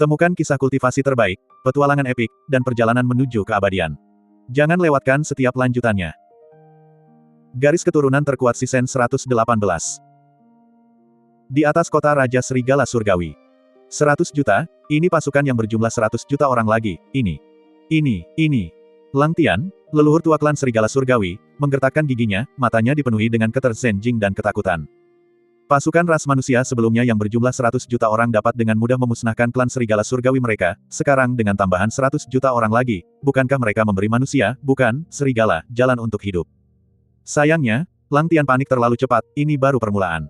Temukan kisah kultivasi terbaik, petualangan epik, dan perjalanan menuju keabadian. Jangan lewatkan setiap lanjutannya. Garis keturunan terkuat Sisen 118. Di atas kota Raja Serigala Surgawi. 100 juta, ini pasukan yang berjumlah 100 juta orang lagi, ini. Lang Tian, leluhur tua klan Serigala Surgawi, menggertakkan giginya, matanya dipenuhi dengan keterzenjing dan ketakutan. Pasukan ras manusia sebelumnya yang berjumlah 100 juta orang dapat dengan mudah memusnahkan klan Serigala Surgawi mereka, sekarang dengan tambahan 100 juta orang lagi, bukankah mereka memberi manusia, bukan, serigala, jalan untuk hidup? Sayangnya, Lang Tian panik terlalu cepat, ini baru permulaan.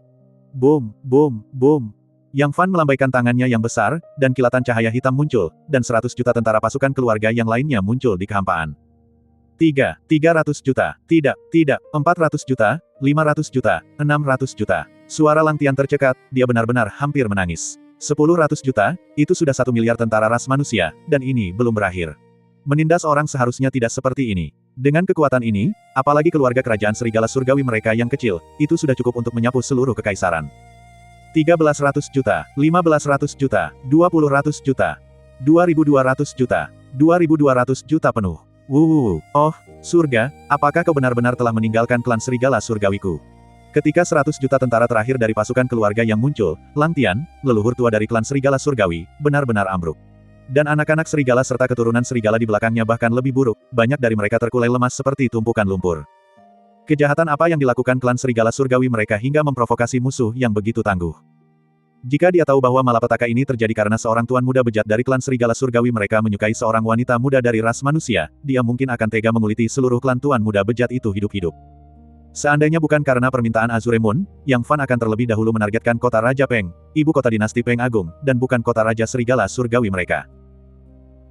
Boom, boom, boom. Yang Fan melambaikan tangannya yang besar, dan kilatan cahaya hitam muncul, dan 100 juta tentara pasukan keluarga yang lainnya muncul di kehampaan. 300 juta, tidak, 400 juta, 500 juta, 600 juta. Suara Lang Tian tercekat, dia benar-benar hampir menangis. 100 juta, itu sudah 1 miliar tentara ras manusia, dan ini belum berakhir. Menindas orang seharusnya tidak seperti ini. Dengan kekuatan ini, apalagi keluarga kerajaan Serigala Surgawi mereka yang kecil, itu sudah cukup untuk menyapu seluruh kekaisaran. 1.300 juta, 1.500 juta, 2.000 juta, 2.200 juta, 2.200 juta penuh. Oh, surga, apakah kau benar-benar telah meninggalkan klan Serigala Surgawiku? Ketika 100 juta tentara terakhir dari pasukan keluarga yang muncul, Lang Tian, leluhur tua dari klan Serigala Surgawi, benar-benar ambruk. Dan anak-anak serigala serta keturunan serigala di belakangnya bahkan lebih buruk, banyak dari mereka terkulai lemas seperti tumpukan lumpur. Kejahatan apa yang dilakukan klan Serigala Surgawi mereka hingga memprovokasi musuh yang begitu tangguh? Jika dia tahu bahwa malapetaka ini terjadi karena seorang tuan muda bejat dari klan Serigala Surgawi mereka menyukai seorang wanita muda dari ras manusia, dia mungkin akan tega menguliti seluruh klan tuan muda bejat itu hidup-hidup. Seandainya bukan karena permintaan Azure Moon, Yang Fan akan terlebih dahulu menargetkan kota Raja Peng, ibu kota dinasti Peng Agung, dan bukan kota Raja Serigala Surgawi mereka.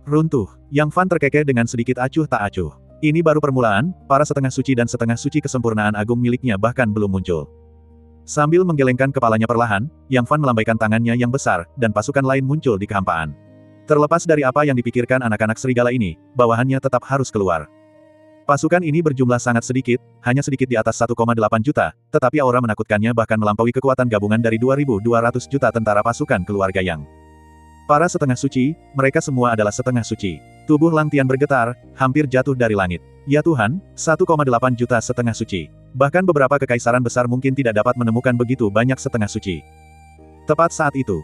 Runtuh, Yang Fan terkekeh dengan sedikit acuh tak acuh. Ini baru permulaan, para setengah suci dan setengah suci kesempurnaan agung miliknya bahkan belum muncul. Sambil menggelengkan kepalanya perlahan, Yang Fan melambaikan tangannya yang besar, dan pasukan lain muncul di kehampaan. Terlepas dari apa yang dipikirkan anak-anak serigala ini, bawahannya tetap harus keluar. Pasukan ini berjumlah sangat sedikit, hanya sedikit di atas 1,8 juta, tetapi aura menakutkannya bahkan melampaui kekuatan gabungan dari 2.200 juta tentara pasukan keluarga Yang. Para setengah suci, mereka semua adalah setengah suci. Tubuh Lang Tian bergetar, hampir jatuh dari langit. Ya Tuhan, 1,8 juta setengah suci. Bahkan beberapa kekaisaran besar mungkin tidak dapat menemukan begitu banyak setengah suci. Tepat saat itu.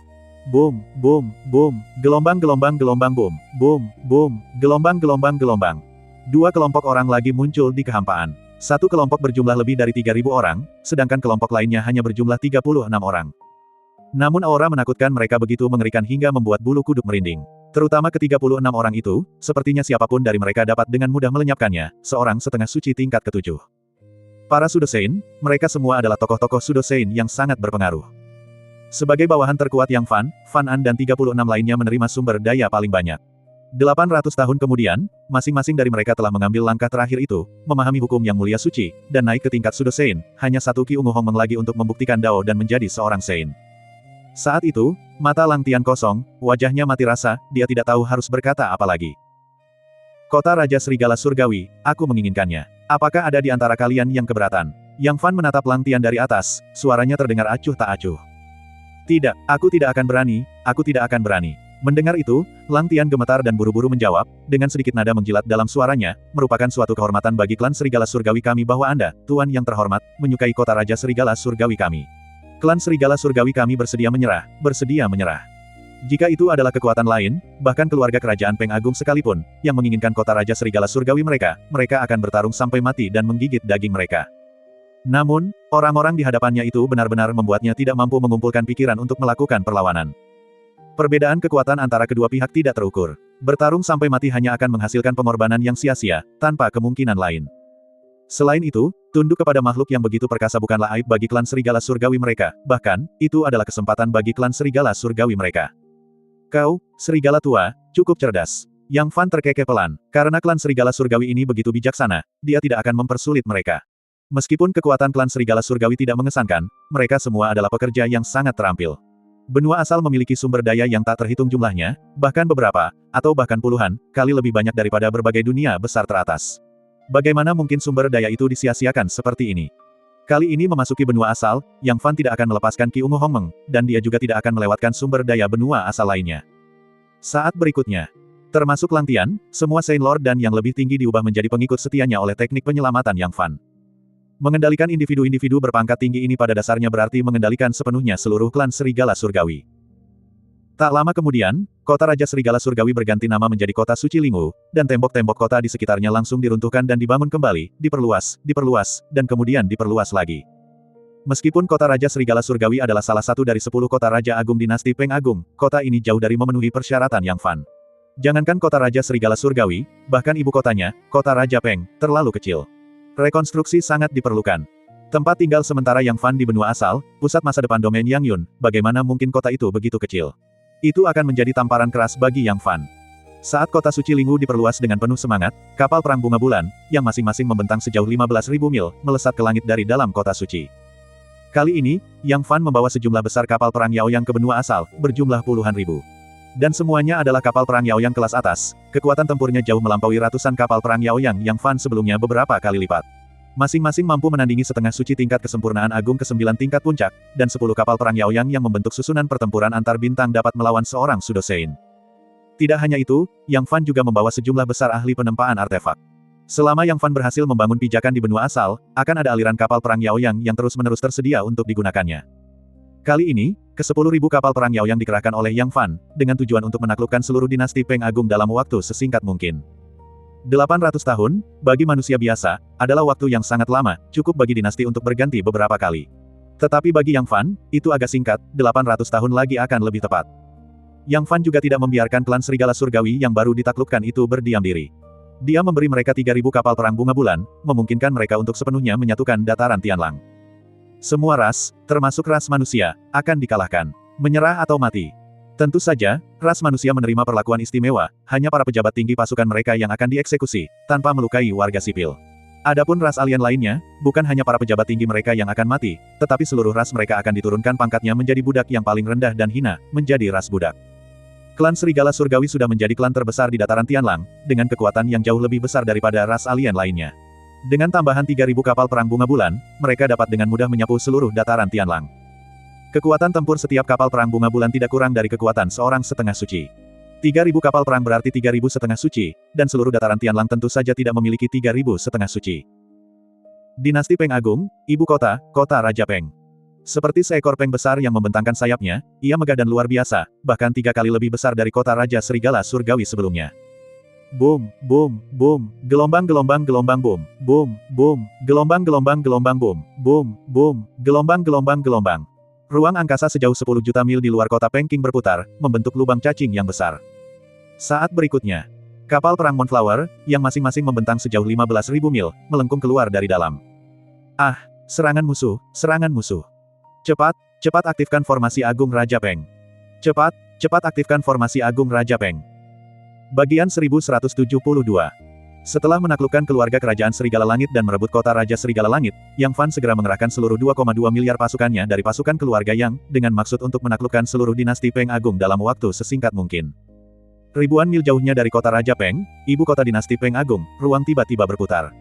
Boom, boom, boom, gelombang-gelombang boom, boom, boom, gelombang. Dua kelompok orang lagi muncul di kehampaan. Satu kelompok berjumlah lebih dari 3.000 orang, sedangkan kelompok lainnya hanya berjumlah 36 orang. Namun aura menakutkan mereka begitu mengerikan hingga membuat bulu kuduk merinding. Terutama ke-36 orang itu, sepertinya siapapun dari mereka dapat dengan mudah melenyapkannya, seorang setengah suci tingkat ke-7. Para Sudosein, mereka semua adalah tokoh-tokoh Sudosein yang sangat berpengaruh. Sebagai bawahan terkuat Yang Fan An dan 36 lainnya menerima sumber daya paling banyak. 800 tahun kemudian, masing-masing dari mereka telah mengambil langkah terakhir itu, memahami hukum yang mulia suci, dan naik ke tingkat Sudosein, hanya satu Qi Ungu Hongmeng lagi untuk membuktikan Dao dan menjadi seorang Sein. Saat itu, mata Lang Tian kosong, wajahnya mati rasa, dia tidak tahu harus berkata apa lagi. Kota Raja Serigala Surgawi, aku menginginkannya. Apakah ada di antara kalian yang keberatan? Yang Fan menatap Lang Tian dari atas, suaranya terdengar acuh tak acuh. Tidak, aku tidak akan berani, aku tidak akan berani. Mendengar itu, Lang Tian gemetar dan buru-buru menjawab, dengan sedikit nada menjilat dalam suaranya, merupakan suatu kehormatan bagi klan Serigala Surgawi kami bahwa Anda, Tuan yang terhormat, menyukai kota Raja Serigala Surgawi kami. Klan Serigala Surgawi kami bersedia menyerah. Jika itu adalah kekuatan lain, bahkan keluarga kerajaan Peng Agung sekalipun, yang menginginkan kota Raja Serigala Surgawi mereka akan bertarung sampai mati dan menggigit daging mereka. Namun, orang-orang di hadapannya itu benar-benar membuatnya tidak mampu mengumpulkan pikiran untuk melakukan perlawanan. Perbedaan kekuatan antara kedua pihak tidak terukur. Bertarung sampai mati hanya akan menghasilkan pengorbanan yang sia-sia, tanpa kemungkinan lain. Selain itu, tunduk kepada makhluk yang begitu perkasa bukanlah aib bagi klan Serigala Surgawi mereka, bahkan, itu adalah kesempatan bagi klan Serigala Surgawi mereka. Kau, Serigala tua, cukup cerdas. Yang Fan terkekeh pelan, karena klan Serigala Surgawi ini begitu bijaksana, dia tidak akan mempersulit mereka. Meskipun kekuatan klan Serigala Surgawi tidak mengesankan, mereka semua adalah pekerja yang sangat terampil. Benua asal memiliki sumber daya yang tak terhitung jumlahnya, bahkan beberapa, atau bahkan puluhan, kali lebih banyak daripada berbagai dunia besar teratas. Bagaimana mungkin sumber daya itu disia-siakan seperti ini? Kali ini memasuki benua asal, Yang Fan tidak akan melepaskan Qi Ungu Hongmeng, dan dia juga tidak akan melewatkan sumber daya benua asal lainnya. Saat berikutnya, termasuk Lang Tian, semua Saint Lord dan yang lebih tinggi diubah menjadi pengikut setianya oleh teknik penyelamatan Yang Fan. Mengendalikan individu-individu berpangkat tinggi ini pada dasarnya berarti mengendalikan sepenuhnya seluruh klan Serigala Surgawi. Tak lama kemudian, kota Raja Serigala Surgawi berganti nama menjadi Kota Suci Lingu, dan tembok-tembok kota di sekitarnya langsung diruntuhkan dan dibangun kembali, diperluas, dan kemudian diperluas lagi. Meskipun kota Raja Serigala Surgawi adalah salah satu dari 10 kota Raja Agung dinasti Peng Agung, kota ini jauh dari memenuhi persyaratan Yang Fan. Jangankan kota Raja Serigala Surgawi, bahkan ibu kotanya, kota Raja Peng, terlalu kecil. Rekonstruksi sangat diperlukan. Tempat tinggal sementara Yang Fan di benua asal, pusat masa depan domain Yang Yun, bagaimana mungkin kota itu begitu kecil? Itu akan menjadi tamparan keras bagi Yang Fan. Saat kota suci Lingu diperluas dengan penuh semangat, kapal perang bunga bulan, yang masing-masing membentang sejauh 15.000 mil, melesat ke langit dari dalam kota suci. Kali ini, Yang Fan membawa sejumlah besar kapal perang Yaoyang ke benua asal, berjumlah puluhan ribu. Dan semuanya adalah kapal perang Yaoyang kelas atas, kekuatan tempurnya jauh melampaui ratusan kapal perang Yaoyang Yang Fan sebelumnya beberapa kali lipat. Masing-masing mampu menandingi setengah suci tingkat kesempurnaan agung ke-9 tingkat puncak, dan 10 kapal perang Yaoyang yang membentuk susunan pertempuran antar bintang dapat melawan seorang Sudosein. Tidak hanya itu, Yang Fan juga membawa sejumlah besar ahli penempaan artefak. Selama Yang Fan berhasil membangun pijakan di benua asal, akan ada aliran kapal perang Yaoyang yang terus-menerus tersedia untuk digunakannya. Kali ini, ke-10.000 kapal perang Yaoyang dikerahkan oleh Yang Fan, dengan tujuan untuk menaklukkan seluruh dinasti Peng Agung dalam waktu sesingkat mungkin. 800 tahun, bagi manusia biasa, adalah waktu yang sangat lama, cukup bagi dinasti untuk berganti beberapa kali. Tetapi bagi Yang Fan, itu agak singkat, 800 tahun lagi akan lebih tepat. Yang Fan juga tidak membiarkan klan Serigala Surgawi yang baru ditaklukkan itu berdiam diri. Dia memberi mereka 3.000 kapal perang bunga bulan, memungkinkan mereka untuk sepenuhnya menyatukan dataran Tianlang. Semua ras, termasuk ras manusia, akan dikalahkan. Menyerah atau mati. Tentu saja, ras manusia menerima perlakuan istimewa, hanya para pejabat tinggi pasukan mereka yang akan dieksekusi, tanpa melukai warga sipil. Adapun ras alien lainnya, bukan hanya para pejabat tinggi mereka yang akan mati, tetapi seluruh ras mereka akan diturunkan pangkatnya menjadi budak yang paling rendah dan hina, menjadi ras budak. Klan Serigala Surgawi sudah menjadi klan terbesar di dataran Tianlang, dengan kekuatan yang jauh lebih besar daripada ras alien lainnya. Dengan tambahan 3.000 kapal perang bunga bulan, mereka dapat dengan mudah menyapu seluruh dataran Tianlang. Kekuatan tempur setiap kapal perang bunga bulan tidak kurang dari kekuatan seorang setengah suci. 3.000 kapal perang berarti 3.000 setengah suci, dan seluruh dataran Tianlang tentu saja tidak memiliki 3.000 setengah suci. Dinasti Peng Agung, ibu kota, kota Raja Peng. Seperti seekor peng besar yang membentangkan sayapnya, ia megah dan luar biasa, bahkan 3 kali lebih besar dari kota Raja Serigala Surgawi sebelumnya. Boom, boom, boom, gelombang-gelombang gelombang boom, boom, boom, gelombang-gelombang gelombang boom, boom, boom, gelombang-gelombang gelombang. Ruang angkasa sejauh 10 juta mil di luar kota Pengking berputar, membentuk lubang cacing yang besar. Saat berikutnya, kapal perang Moonflower, yang masing-masing membentang sejauh 15.000 mil, melengkung keluar dari dalam. Ah, serangan musuh, serangan musuh. Cepat, cepat aktifkan formasi Agung Raja Peng. Cepat, cepat aktifkan formasi Agung Raja Peng. Bagian 1172. Setelah menaklukkan keluarga kerajaan Serigala Langit dan merebut kota Raja Serigala Langit, Yang Fan segera mengerahkan seluruh 2,2 miliar pasukannya dari pasukan keluarga Yang, dengan maksud untuk menaklukkan seluruh dinasti Peng Agung dalam waktu sesingkat mungkin. Ribuan mil jauhnya dari kota Raja Peng, ibu kota dinasti Peng Agung, ruang tiba-tiba berputar.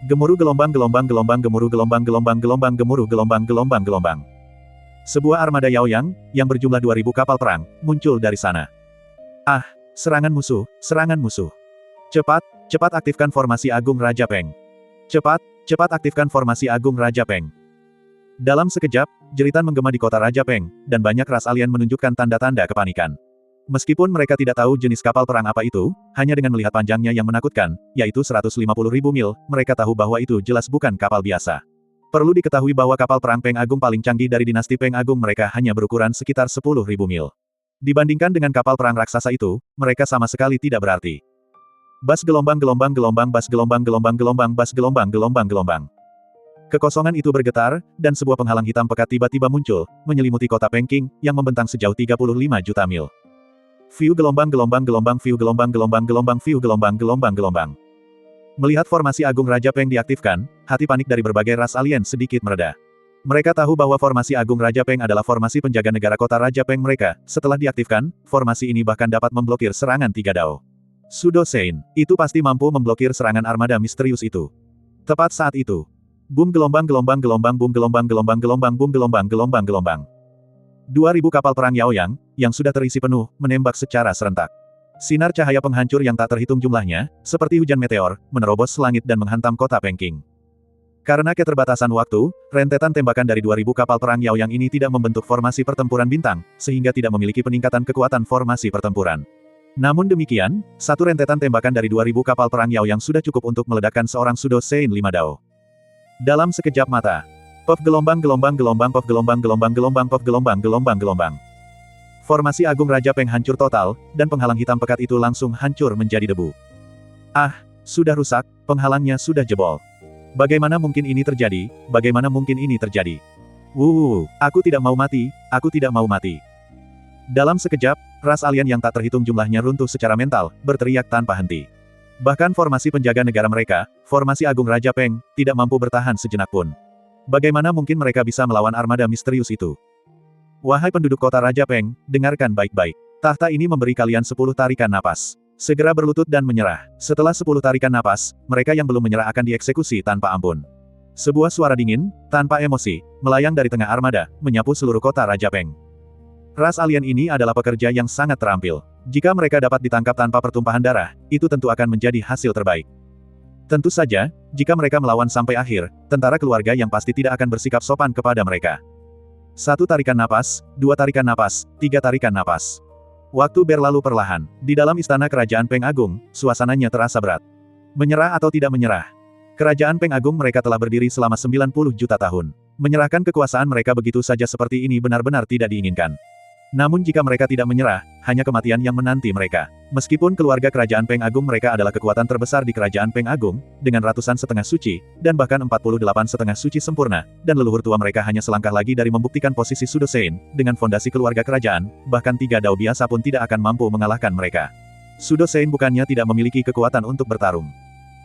Gemuruh gelombang-gelombang gelombang gemuruh gelombang-gelombang gelombang gemuruh gelombang-gelombang gelombang. Sebuah armada Yaoyang, yang berjumlah 2.000 kapal perang, muncul dari sana. Ah, serangan musuh, serangan musuh. Cepat, cepat aktifkan formasi Agung Raja Peng. Cepat, cepat aktifkan formasi Agung Raja Peng. Dalam sekejap, jeritan menggema di kota Raja Peng, dan banyak ras alien menunjukkan tanda-tanda kepanikan. Meskipun mereka tidak tahu jenis kapal perang apa itu, hanya dengan melihat panjangnya yang menakutkan, yaitu 150.000 mil, mereka tahu bahwa itu jelas bukan kapal biasa. Perlu diketahui bahwa kapal perang Peng Agung paling canggih dari dinasti Peng Agung mereka hanya berukuran sekitar 10.000 mil. Dibandingkan dengan kapal perang raksasa itu, mereka sama sekali tidak berarti. Bas gelombang-gelombang gelombang bas gelombang-gelombang gelombang bas gelombang-gelombang gelombang. Kekosongan itu bergetar, dan sebuah penghalang hitam pekat tiba-tiba muncul, menyelimuti kota Pengking, yang membentang sejauh 35 juta mil. View gelombang-gelombang gelombang view gelombang-gelombang gelombang view gelombang-gelombang gelombang. Melihat formasi Agung Raja Peng diaktifkan, hati panik dari berbagai ras alien sedikit mereda. Mereka tahu bahwa formasi Agung Raja Peng adalah formasi penjaga negara kota Raja Peng mereka. Setelah diaktifkan, formasi ini bahkan dapat memblokir serangan 3 dao. Sudosein, itu pasti mampu memblokir serangan armada misterius itu. Tepat saat itu, boom gelombang-gelombang gelombang boom gelombang-gelombang gelombang boom gelombang-gelombang gelombang. 2.000 kapal perang Yaoyang, yang sudah terisi penuh, menembak secara serentak. Sinar cahaya penghancur yang tak terhitung jumlahnya, seperti hujan meteor, menerobos langit dan menghantam kota Peking. Karena keterbatasan waktu, rentetan tembakan dari 2.000 kapal perang Yaoyang ini tidak membentuk formasi pertempuran bintang, sehingga tidak memiliki peningkatan kekuatan formasi pertempuran. Namun demikian, satu rentetan tembakan dari 2.000 kapal perang Yaoyang sudah cukup untuk meledakkan seorang Sudo Sein 5 Dao. Dalam sekejap mata, pop gelombang, pop gelombang. Formasi Agung Raja Peng hancur total, dan penghalang hitam pekat itu langsung hancur menjadi debu. Ah, sudah rusak, penghalangnya sudah jebol. Bagaimana mungkin ini terjadi? Bagaimana mungkin ini terjadi? Aku tidak mau mati, aku tidak mau mati. Dalam sekejap, ras alien yang tak terhitung jumlahnya runtuh secara mental, berteriak tanpa henti. Bahkan formasi penjaga negara mereka, formasi Agung Raja Peng, tidak mampu bertahan sejenak pun. Bagaimana mungkin mereka bisa melawan armada misterius itu? Wahai penduduk kota Raja Peng, dengarkan baik-baik. Tahta ini memberi kalian 10 tarikan napas. Segera berlutut dan menyerah. Setelah 10 tarikan napas, mereka yang belum menyerah akan dieksekusi tanpa ampun. Sebuah suara dingin, tanpa emosi, melayang dari tengah armada, menyapu seluruh kota Raja Peng. Ras alien ini adalah pekerja yang sangat terampil. Jika mereka dapat ditangkap tanpa pertumpahan darah, itu tentu akan menjadi hasil terbaik. Tentu saja, jika mereka melawan sampai akhir, tentara keluarga yang pasti tidak akan bersikap sopan kepada mereka. 1 tarikan napas, 2 tarikan napas, 3 tarikan napas. Waktu berlalu perlahan. Di dalam istana kerajaan Peng Agung, suasananya terasa berat. Menyerah atau tidak menyerah? Kerajaan Peng Agung mereka telah berdiri selama 90 juta tahun. Menyerahkan kekuasaan mereka begitu saja seperti ini benar-benar tidak diinginkan. Namun jika mereka tidak menyerah, hanya kematian yang menanti mereka. Meskipun keluarga kerajaan Peng Agung mereka adalah kekuatan terbesar di kerajaan Peng Agung, dengan ratusan setengah suci, dan bahkan 48 setengah suci sempurna, dan leluhur tua mereka hanya selangkah lagi dari membuktikan posisi Sudo Sein, dengan fondasi keluarga kerajaan, bahkan 3 dao biasa pun tidak akan mampu mengalahkan mereka. Sudo Sein bukannya tidak memiliki kekuatan untuk bertarung.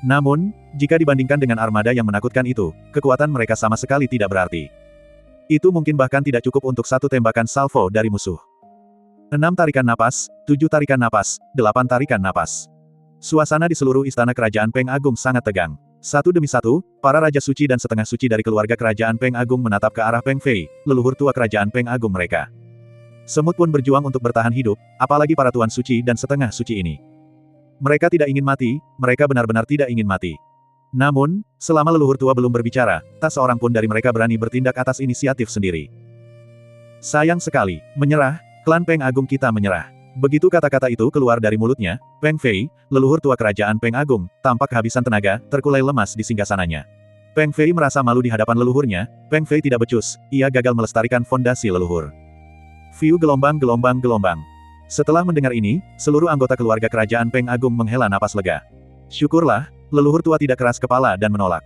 Namun, jika dibandingkan dengan armada yang menakutkan itu, kekuatan mereka sama sekali tidak berarti. Itu mungkin bahkan tidak cukup untuk 1 tembakan salvo dari musuh. 6 tarikan napas, 7 tarikan napas, 8 tarikan napas. Suasana di seluruh istana kerajaan Peng Agung sangat tegang. Satu demi satu, para raja suci dan setengah suci dari keluarga kerajaan Peng Agung menatap ke arah Peng Fei, leluhur tua kerajaan Peng Agung mereka. Semut pun berjuang untuk bertahan hidup, apalagi para tuan suci dan setengah suci ini. Mereka tidak ingin mati, mereka benar-benar tidak ingin mati. Namun, selama leluhur tua belum berbicara, tak seorang pun dari mereka berani bertindak atas inisiatif sendiri. Sayang sekali, menyerah, klan Peng Agung kita menyerah. Begitu kata-kata itu keluar dari mulutnya, Peng Fei, leluhur tua kerajaan Peng Agung, tampak kehabisan tenaga, terkulai lemas di singgasananya. Peng Fei merasa malu di hadapan leluhurnya, Peng Fei tidak becus, ia gagal melestarikan fondasi leluhur. View gelombang. Setelah mendengar ini, seluruh anggota keluarga kerajaan Peng Agung menghela napas lega. Syukurlah, leluhur tua tidak keras kepala dan menolak.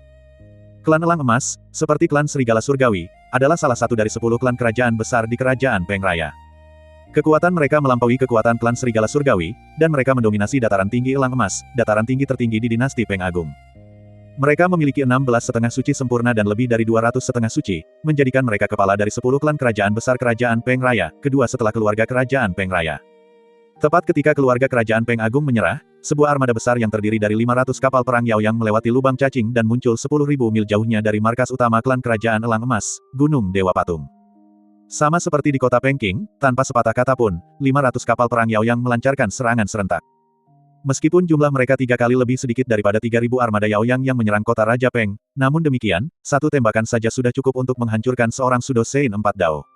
Klan Elang Emas, seperti klan Serigala Surgawi, adalah salah satu dari 10 klan kerajaan besar di kerajaan Peng Raya. Kekuatan mereka melampaui kekuatan klan Serigala Surgawi, dan mereka mendominasi dataran tinggi Elang Emas, dataran tinggi tertinggi di dinasti Peng Agung. Mereka memiliki 16 setengah suci sempurna dan lebih dari 200 setengah suci, menjadikan mereka kepala dari 10 klan kerajaan besar kerajaan Peng Raya, kedua setelah keluarga kerajaan Peng Raya. Tepat ketika keluarga kerajaan Peng Agung menyerah, sebuah armada besar yang terdiri dari 500 kapal perang Yaoyang melewati lubang cacing dan muncul 10.000 mil jauhnya dari markas utama klan kerajaan Elang Emas, Gunung Dewa Patung. Sama seperti di kota Peking, tanpa sepatah kata pun, 500 kapal perang Yaoyang melancarkan serangan serentak. Meskipun jumlah mereka 3 kali lebih sedikit daripada 3.000 armada Yaoyang yang menyerang kota Raja Peng, namun demikian, 1 tembakan saja sudah cukup untuk menghancurkan seorang Sudo Sein 4 Dao.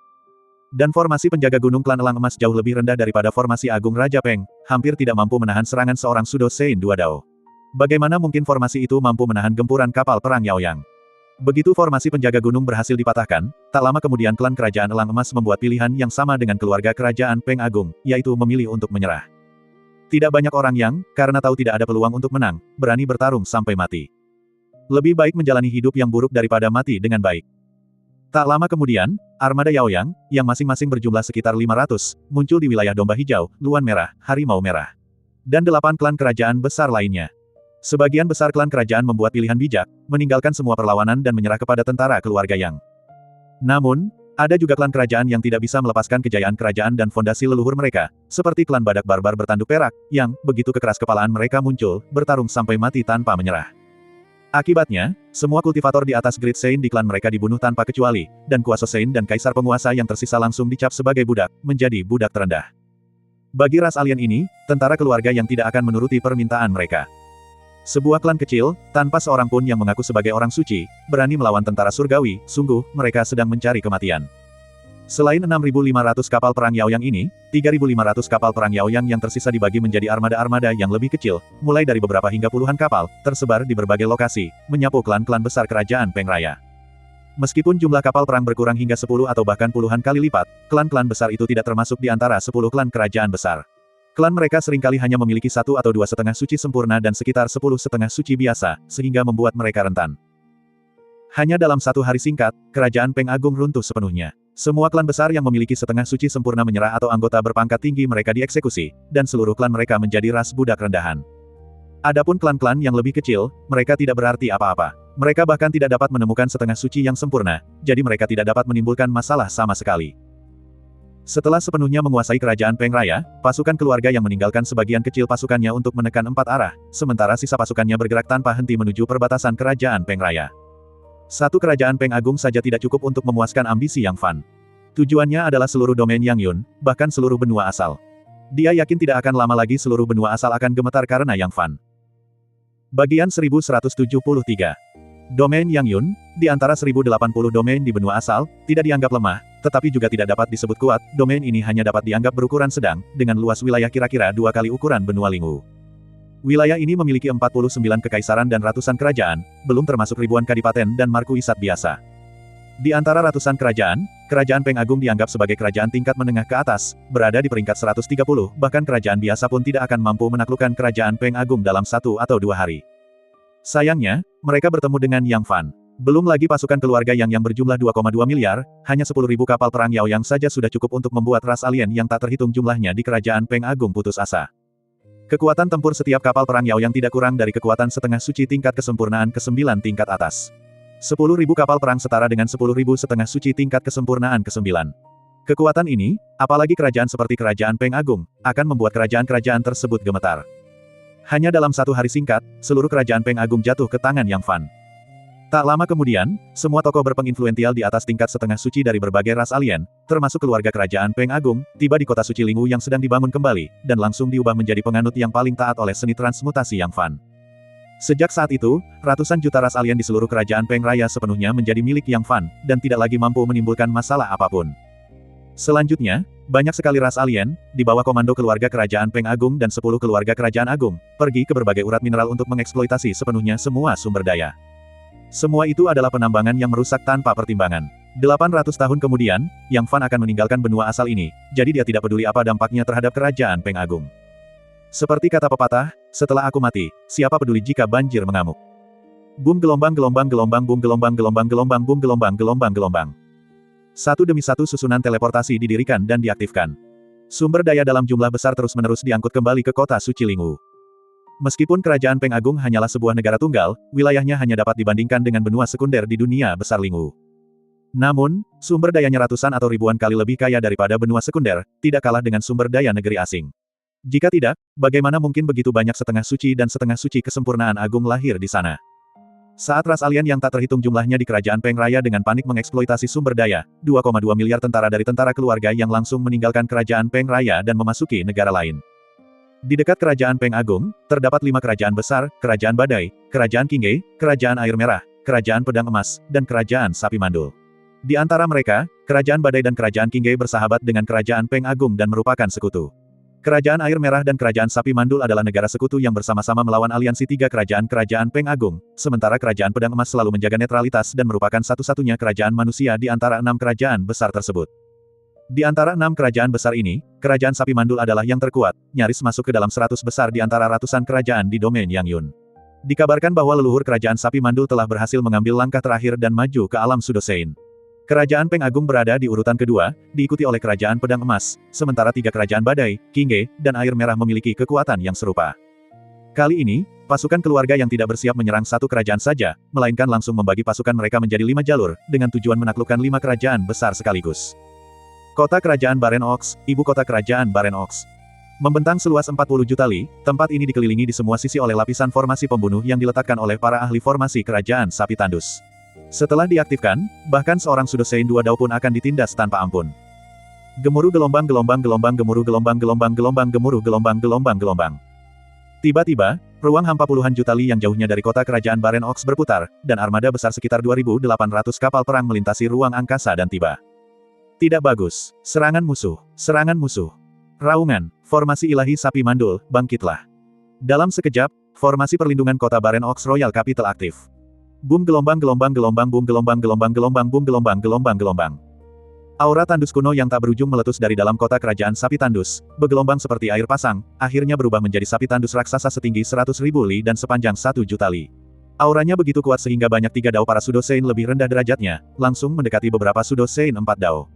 Dan formasi penjaga gunung klan Elang Emas jauh lebih rendah daripada formasi Agung Raja Peng, hampir tidak mampu menahan serangan seorang Sudo Sein 2 Dao. Bagaimana mungkin formasi itu mampu menahan gempuran kapal perang Yaoyang? Begitu formasi penjaga gunung berhasil dipatahkan, tak lama kemudian klan kerajaan Elang Emas membuat pilihan yang sama dengan keluarga kerajaan Peng Agung, yaitu memilih untuk menyerah. Tidak banyak orang yang, karena tahu tidak ada peluang untuk menang, berani bertarung sampai mati. Lebih baik menjalani hidup yang buruk daripada mati dengan baik. Tak lama kemudian, armada Yaoyang, yang masing-masing berjumlah sekitar 500, muncul di wilayah Domba Hijau, Luan Merah, Harimau Merah. Dan 8 klan kerajaan besar lainnya. Sebagian besar klan kerajaan membuat pilihan bijak, meninggalkan semua perlawanan dan menyerah kepada tentara keluarga Yang. Namun, ada juga klan kerajaan yang tidak bisa melepaskan kejayaan kerajaan dan fondasi leluhur mereka, seperti klan Badak Barbar bertanduk perak, yang, begitu kekeras kepalaan mereka muncul, bertarung sampai mati tanpa menyerah. Akibatnya, semua kultivator di atas Great Sein di klan mereka dibunuh tanpa kecuali, dan kuasa Sein dan kaisar penguasa yang tersisa langsung dicap sebagai budak, menjadi budak terendah. Bagi ras alien ini, tentara keluarga yang tidak akan menuruti permintaan mereka. Sebuah klan kecil, tanpa seorang pun yang mengaku sebagai orang suci, berani melawan tentara surgawi, sungguh, mereka sedang mencari kematian. Selain 6.500 kapal perang Yaoyang ini, 3.500 kapal perang Yaoyang yang tersisa dibagi menjadi armada-armada yang lebih kecil, mulai dari beberapa hingga puluhan kapal, tersebar di berbagai lokasi, menyapu klan-klan besar kerajaan Peng Raya. Meskipun jumlah kapal perang berkurang hingga 10 atau bahkan puluhan kali lipat, klan-klan besar itu tidak termasuk di antara 10 klan kerajaan besar. Klan mereka seringkali hanya memiliki 1 atau 2 setengah suci sempurna dan sekitar 10 setengah suci biasa, sehingga membuat mereka rentan. Hanya dalam satu hari singkat, kerajaan Peng Agung runtuh sepenuhnya. Semua klan besar yang memiliki setengah suci sempurna menyerah atau anggota berpangkat tinggi mereka dieksekusi, dan seluruh klan mereka menjadi ras budak rendahan. Adapun klan-klan yang lebih kecil, mereka tidak berarti apa-apa. Mereka bahkan tidak dapat menemukan setengah suci yang sempurna, jadi mereka tidak dapat menimbulkan masalah sama sekali. Setelah sepenuhnya menguasai kerajaan Peng Raya, pasukan keluarga yang meninggalkan sebagian kecil pasukannya untuk menekan 4 arah, sementara sisa pasukannya bergerak tanpa henti menuju perbatasan kerajaan Peng Raya. Satu kerajaan Peng Agung saja tidak cukup untuk memuaskan ambisi Yang Fan. Tujuannya adalah seluruh domain Yang Yun, bahkan seluruh benua asal. Dia yakin tidak akan lama lagi seluruh benua asal akan gemetar karena Yang Fan. Bagian 1173. Domain Yang Yun, di antara 1080 domain di benua asal, tidak dianggap lemah, tetapi juga tidak dapat disebut kuat. Domain ini hanya dapat dianggap berukuran sedang, dengan luas wilayah kira-kira 2 kali ukuran benua Lingwu. Wilayah ini memiliki 49 kekaisaran dan ratusan kerajaan, belum termasuk ribuan kadipaten dan markuisat biasa. Di antara ratusan kerajaan, kerajaan Peng Agung dianggap sebagai kerajaan tingkat menengah ke atas, berada di peringkat 130, bahkan kerajaan biasa pun tidak akan mampu menaklukkan kerajaan Peng Agung dalam 1 atau 2 hari. Sayangnya, mereka bertemu dengan Yang Fan. Belum lagi pasukan keluarga yang berjumlah 2,2 miliar, hanya 10.000 kapal perang Yaoyang saja sudah cukup untuk membuat ras alien yang tak terhitung jumlahnya di kerajaan Peng Agung putus asa. Kekuatan tempur setiap kapal perang Yaoyang tidak kurang dari kekuatan setengah suci tingkat kesempurnaan ke-9 tingkat atas. 10.000 kapal perang setara dengan 10.000 setengah suci tingkat kesempurnaan ke-9. Kekuatan ini, apalagi kerajaan seperti kerajaan Peng Agung, akan membuat kerajaan-kerajaan tersebut gemetar. Hanya dalam satu hari singkat, seluruh kerajaan Peng Agung jatuh ke tangan Yang Fan. Tak lama kemudian, semua tokoh berpenginfluensial di atas tingkat setengah suci dari berbagai ras alien, termasuk keluarga kerajaan Peng Agung, tiba di kota suci Lingwu yang sedang dibangun kembali, dan langsung diubah menjadi penganut yang paling taat oleh seni transmutasi Yang Fan. Sejak saat itu, ratusan juta ras alien di seluruh kerajaan Peng Raya sepenuhnya menjadi milik Yang Fan, dan tidak lagi mampu menimbulkan masalah apapun. Selanjutnya, banyak sekali ras alien, di bawah komando keluarga kerajaan Peng Agung dan 10 keluarga kerajaan agung, pergi ke berbagai urat mineral untuk mengeksploitasi sepenuhnya semua sumber daya. Semua itu adalah penambangan yang merusak tanpa pertimbangan. 800 tahun kemudian, Yang Fan akan meninggalkan benua asal ini, jadi dia tidak peduli apa dampaknya terhadap kerajaan Peng Agung. Seperti kata pepatah, setelah aku mati, siapa peduli jika banjir mengamuk. Boom gelombang gelombang gelombang boom gelombang gelombang gelombang boom gelombang gelombang gelombang. Satu demi satu susunan teleportasi didirikan dan diaktifkan. Sumber daya dalam jumlah besar terus-menerus diangkut kembali ke kota suci Lingwu. Meskipun kerajaan Peng Agung hanyalah sebuah negara tunggal, wilayahnya hanya dapat dibandingkan dengan benua sekunder di dunia besar Lingwu. Namun, sumber dayanya ratusan atau ribuan kali lebih kaya daripada benua sekunder, tidak kalah dengan sumber daya negeri asing. Jika tidak, bagaimana mungkin begitu banyak setengah suci dan setengah suci kesempurnaan agung lahir di sana? Saat ras alien yang tak terhitung jumlahnya di kerajaan Peng Raya dengan panik mengeksploitasi sumber daya, 2,2 miliar tentara dari tentara keluarga yang langsung meninggalkan kerajaan Peng Raya dan memasuki negara lain. Di dekat kerajaan Peng Agung, terdapat 5 kerajaan besar, Kerajaan Badai, Kerajaan Qingge, Kerajaan Air Merah, Kerajaan Pedang Emas, dan Kerajaan Sapi Mandul. Di antara mereka, Kerajaan Badai dan Kerajaan Qingge bersahabat dengan Kerajaan Peng Agung dan merupakan sekutu. Kerajaan Air Merah dan Kerajaan Sapi Mandul adalah negara sekutu yang bersama-sama melawan aliansi 3 kerajaan-kerajaan Peng Agung, sementara Kerajaan Pedang Emas selalu menjaga netralitas dan merupakan satu-satunya kerajaan manusia di antara 6 kerajaan besar tersebut. Di antara 6 kerajaan besar ini, Kerajaan Sapi Mandul adalah yang terkuat, nyaris masuk ke dalam 100 besar di antara ratusan kerajaan di domain Yang Yun. Dikabarkan bahwa leluhur Kerajaan Sapi Mandul telah berhasil mengambil langkah terakhir dan maju ke alam Sudosein. Kerajaan Peng Agung berada di urutan kedua, diikuti oleh Kerajaan Pedang Emas, sementara 3 kerajaan Badai, Qingge, dan Air Merah memiliki kekuatan yang serupa. Kali ini, pasukan keluarga yang tidak bersiap menyerang satu kerajaan saja, melainkan langsung membagi pasukan mereka menjadi 5 jalur, dengan tujuan menaklukkan 5 kerajaan besar sekaligus. Kota Kerajaan Baren Ox, Ibu Kota Kerajaan Baren Ox. Membentang seluas 40 juta li, tempat ini dikelilingi di semua sisi oleh lapisan formasi pembunuh yang diletakkan oleh para ahli formasi kerajaan sapi tandus. Setelah diaktifkan, bahkan seorang Sudosein 2 Dao pun akan ditindas tanpa ampun. Gemuruh gelombang-gelombang gemuruh gelombang-gelombang gemuruh gelombang-gelombang. Tiba-tiba, ruang hampa puluhan juta li yang jauhnya dari kota kerajaan Baren Ox berputar, dan armada besar sekitar 2.800 kapal perang melintasi ruang angkasa dan tiba. Tidak bagus. Serangan musuh. Serangan musuh. Raungan, formasi ilahi sapi mandul, bangkitlah. Dalam sekejap, formasi perlindungan kota Baren Ox Royal Capital aktif. Boom gelombang-gelombang boom gelombang-gelombang boom gelombang-gelombang. Aura tandus kuno yang tak berujung meletus dari dalam kota kerajaan sapi tandus, bergelombang seperti air pasang, akhirnya berubah menjadi sapi tandus raksasa setinggi 100.000 li dan sepanjang 1 juta li. Auranya begitu kuat sehingga banyak 3 dao para Sudosein lebih rendah derajatnya, langsung mendekati beberapa Sudosein 4 dao.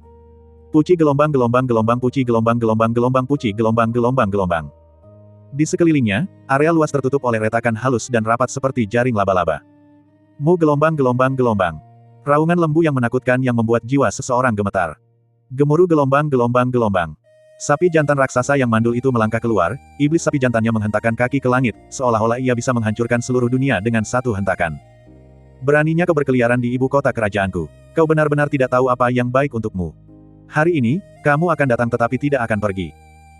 Puci gelombang-gelombang puci gelombang-gelombang puci gelombang-gelombang. Di sekelilingnya, area luas tertutup oleh retakan halus dan rapat seperti jaring laba-laba. Mu gelombang-gelombang. Raungan lembu yang menakutkan yang membuat jiwa seseorang gemetar. Gemuruh gelombang-gelombang. Sapi jantan raksasa yang mandul itu melangkah keluar, iblis sapi jantannya menghentakkan kaki ke langit, seolah-olah ia bisa menghancurkan seluruh dunia dengan satu hentakan. Beraninya kau berkeliaran di ibu kota kerajaanku. Kau benar-benar tidak tahu apa yang baik untukmu. Hari ini, kamu akan datang tetapi tidak akan pergi.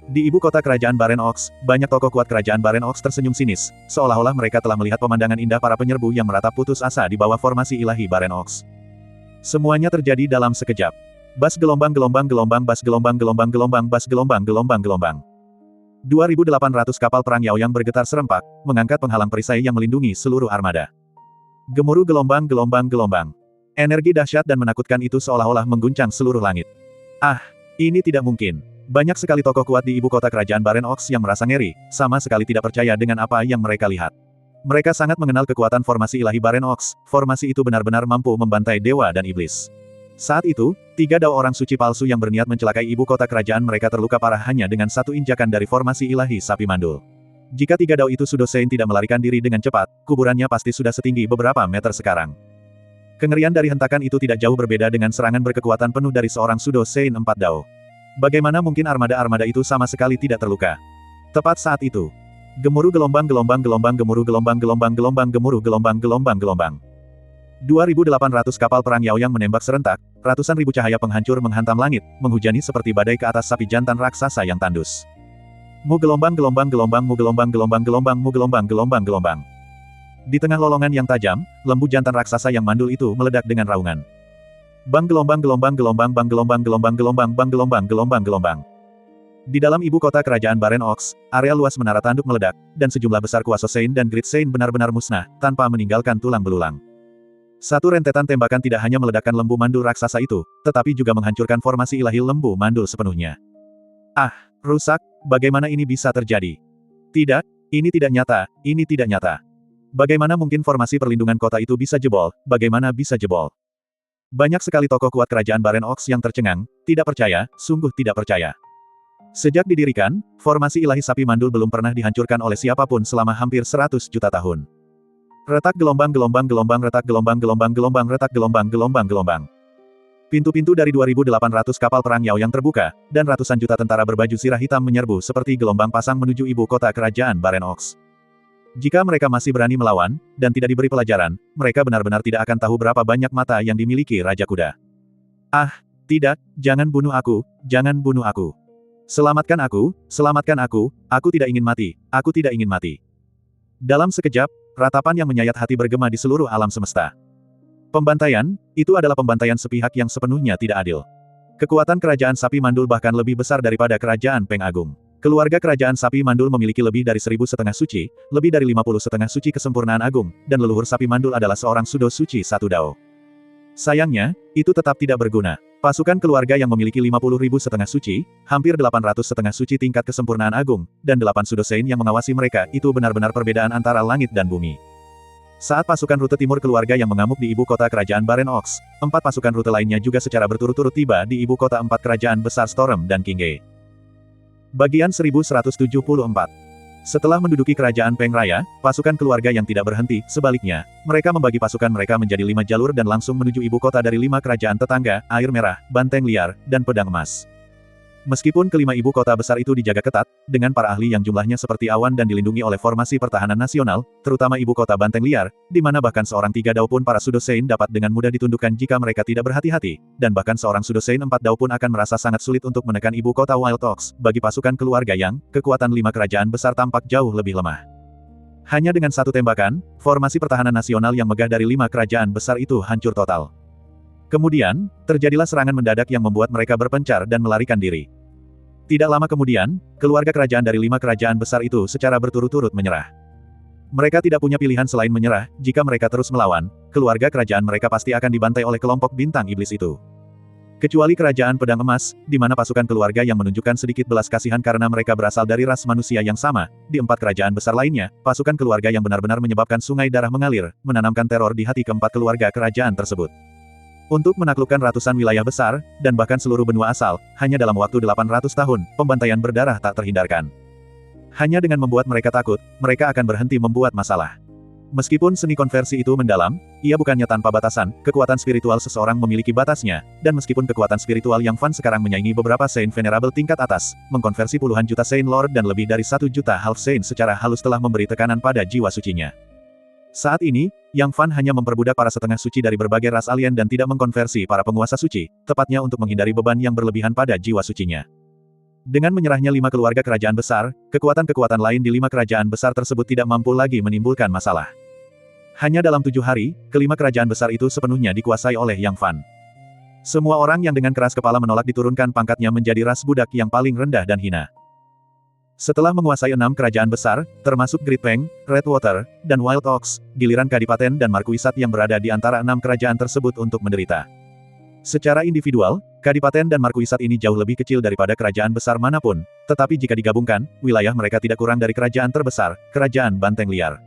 Di ibu kota kerajaan Baren Ox, banyak tokoh kuat kerajaan Baren Ox tersenyum sinis, seolah-olah mereka telah melihat pemandangan indah para penyerbu yang meratap putus asa di bawah formasi ilahi Baren Ox. Semuanya terjadi dalam sekejap. Bas gelombang-gelombang bas gelombang-gelombang bas gelombang-gelombang. 2.800 kapal perang Yaoyang bergetar serempak, mengangkat penghalang perisai yang melindungi seluruh armada. Gemuruh gelombang-gelombang. Energi dahsyat dan menakutkan itu seolah-olah mengguncang seluruh langit. Ah, ini tidak mungkin. Banyak sekali tokoh kuat di ibu kota kerajaan Baren Ox yang merasa ngeri, sama sekali tidak percaya dengan apa yang mereka lihat. Mereka sangat mengenal kekuatan formasi ilahi Baren Ox, formasi itu benar-benar mampu membantai dewa dan iblis. Saat itu, 3 dao orang suci palsu yang berniat mencelakai ibu kota kerajaan mereka terluka parah hanya dengan satu injakan dari formasi ilahi sapi mandul. Jika 3 dao itu Sudosein tidak melarikan diri dengan cepat, kuburannya pasti sudah setinggi beberapa meter sekarang. Kengerian dari hentakan itu tidak jauh berbeda dengan serangan berkekuatan penuh dari seorang Sudosein 4 dao. Bagaimana mungkin armada-armada itu sama sekali tidak terluka? Tepat saat itu, gemuruh gelombang-gelombang gemuruh gelombang-gelombang gemuruh gelombang-gelombang. 2.800 kapal perang Yaoyang menembak serentak, ratusan ribu cahaya penghancur menghantam langit, menghujani seperti badai ke atas sapi jantan raksasa yang tandus. Mu gelombang-gelombang mu gelombang-gelombang. Di tengah lolongan yang tajam, lembu jantan raksasa yang mandul itu meledak dengan raungan. Bang gelombang-gelombang. Di dalam ibu kota kerajaan Baren Ox, area luas menara tanduk meledak, dan sejumlah besar kuasa Sein dan Great Sein benar-benar musnah, tanpa meninggalkan tulang belulang. Satu rentetan tembakan tidak hanya meledakkan lembu mandul raksasa itu, tetapi juga menghancurkan formasi ilahi lembu mandul sepenuhnya. Ah, rusak, bagaimana ini bisa terjadi? Tidak, ini tidak nyata. Bagaimana mungkin formasi perlindungan kota itu bisa jebol, bagaimana bisa jebol? Banyak sekali tokoh kuat kerajaan Baren Ox yang tercengang, tidak percaya, sungguh tidak percaya. Sejak didirikan, formasi ilahi sapi mandul belum pernah dihancurkan oleh siapapun selama hampir 100 juta tahun. Retak gelombang-gelombang retak gelombang-gelombang. Pintu-pintu dari 2.800 kapal perang Yaoyang terbuka, dan ratusan juta tentara berbaju zirah hitam menyerbu seperti gelombang pasang menuju ibu kota kerajaan Baren Ox. Jika mereka masih berani melawan, dan tidak diberi pelajaran, mereka benar-benar tidak akan tahu berapa banyak mata yang dimiliki Raja Kuda. Ah, tidak, jangan bunuh aku, jangan bunuh aku. Selamatkan aku, aku tidak ingin mati. Dalam sekejap, ratapan yang menyayat hati bergema di seluruh alam semesta. Pembantaian, itu adalah pembantaian sepihak yang sepenuhnya tidak adil. Kekuatan kerajaan sapi mandul bahkan lebih besar daripada kerajaan Peng Agung. Keluarga kerajaan sapi mandul memiliki lebih dari 1.000 setengah suci, lebih dari 50 setengah suci kesempurnaan agung, dan leluhur sapi mandul adalah seorang sudo suci 1 dao. Sayangnya, itu tetap tidak berguna. Pasukan keluarga yang memiliki 50.000 setengah suci, hampir 800 setengah suci tingkat kesempurnaan agung, dan 8 Sudosein yang mengawasi mereka, itu benar-benar perbedaan antara langit dan bumi. Saat pasukan rute timur keluarga yang mengamuk di ibu kota kerajaan Baren Ox, 4 pasukan rute lainnya juga secara berturut-turut tiba di ibu kota 4 kerajaan besar Storm dan Qingge. Bagian 1174. Setelah menduduki kerajaan Peng Raya, pasukan keluarga yang tidak berhenti, sebaliknya, mereka membagi pasukan mereka menjadi 5 jalur dan langsung menuju ibu kota dari 5 kerajaan tetangga, Air Merah, Banteng Liar, dan Pedang Emas. Meskipun kelima ibu kota besar itu dijaga ketat, dengan para ahli yang jumlahnya seperti awan dan dilindungi oleh formasi pertahanan nasional, terutama ibu kota banteng liar, di mana bahkan seorang 3 dao pun para Sudosein dapat dengan mudah ditundukkan jika mereka tidak berhati-hati, dan bahkan seorang Sudosein 4 dao pun akan merasa sangat sulit untuk menekan ibu kota Wild Ox, bagi pasukan keluarga yang, kekuatan 5 kerajaan besar tampak jauh lebih lemah. Hanya dengan satu tembakan, formasi pertahanan nasional yang megah dari 5 kerajaan besar itu hancur total. Kemudian, terjadilah serangan mendadak yang membuat mereka berpencar dan melarikan diri. Tidak lama kemudian, keluarga kerajaan dari 5 kerajaan besar itu secara berturut-turut menyerah. Mereka tidak punya pilihan selain menyerah, jika mereka terus melawan, keluarga kerajaan mereka pasti akan dibantai oleh kelompok bintang iblis itu. Kecuali kerajaan pedang emas, di mana pasukan keluarga yang menunjukkan sedikit belas kasihan karena mereka berasal dari ras manusia yang sama, di 4 kerajaan besar lainnya, pasukan keluarga yang benar-benar menyebabkan sungai darah mengalir, menanamkan teror di hati keempat keluarga kerajaan tersebut. Untuk menaklukkan ratusan wilayah besar, dan bahkan seluruh benua asal, hanya dalam waktu 800 tahun, pembantaian berdarah tak terhindarkan. Hanya dengan membuat mereka takut, mereka akan berhenti membuat masalah. Meskipun seni konversi itu mendalam, ia bukannya tanpa batasan, kekuatan spiritual seseorang memiliki batasnya, dan meskipun kekuatan spiritual Yang Fan sekarang menyaingi beberapa Saint Venerable tingkat atas, mengkonversi puluhan juta Saint Lord dan lebih dari 1 juta Half Saint secara halus telah memberi tekanan pada jiwa sucinya. Saat ini, Yang Fan hanya memperbudak para setengah suci dari berbagai ras alien dan tidak mengkonversi para penguasa suci, tepatnya untuk menghindari beban yang berlebihan pada jiwa sucinya. Dengan menyerahnya 5 keluarga kerajaan besar, kekuatan-kekuatan lain di 5 kerajaan besar tersebut tidak mampu lagi menimbulkan masalah. Hanya dalam 7 hari, kelima kerajaan besar itu sepenuhnya dikuasai oleh Yang Fan. Semua orang yang dengan keras kepala menolak diturunkan pangkatnya menjadi ras budak yang paling rendah dan hina. Setelah menguasai 6 kerajaan besar, termasuk Great Peng, Redwater, dan Wild Ox, giliran Kadipaten dan Markuisat yang berada di antara 6 kerajaan tersebut untuk menderita. Secara individual, Kadipaten dan Markuisat ini jauh lebih kecil daripada kerajaan besar manapun, tetapi jika digabungkan, wilayah mereka tidak kurang dari kerajaan terbesar, Kerajaan Banteng Liar.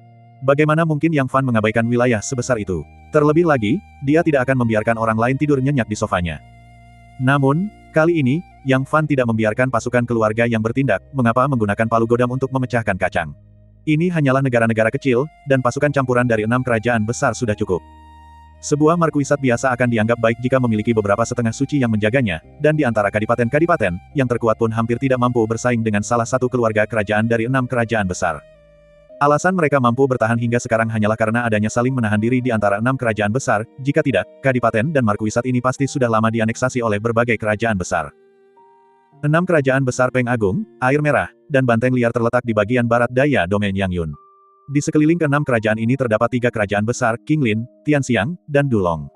Bagaimana mungkin Yang Fan mengabaikan wilayah sebesar itu? Terlebih lagi, dia tidak akan membiarkan orang lain tidur nyenyak di sofanya. Namun, kali ini, Yang Fan tidak membiarkan pasukan keluarga yang bertindak, mengapa menggunakan palu godam untuk memecahkan kacang. Ini hanyalah negara-negara kecil, dan pasukan campuran dari 6 kerajaan besar sudah cukup. Sebuah markuisat biasa akan dianggap baik jika memiliki beberapa setengah suci yang menjaganya, dan di antara kadipaten-kadipaten, yang terkuat pun hampir tidak mampu bersaing dengan salah satu keluarga kerajaan dari 6 kerajaan besar. Alasan mereka mampu bertahan hingga sekarang hanyalah karena adanya saling menahan diri di antara 6 kerajaan besar, jika tidak, kadipaten dan markuisat ini pasti sudah lama dianeksasi oleh berbagai kerajaan besar. 6 kerajaan besar Peng Agung, Air Merah, dan Banteng Liar terletak di bagian barat daya domain Yangyun. Di sekeliling ke-6 kerajaan ini terdapat 3 kerajaan besar, Qinglin, Tianxiang, dan Dulong.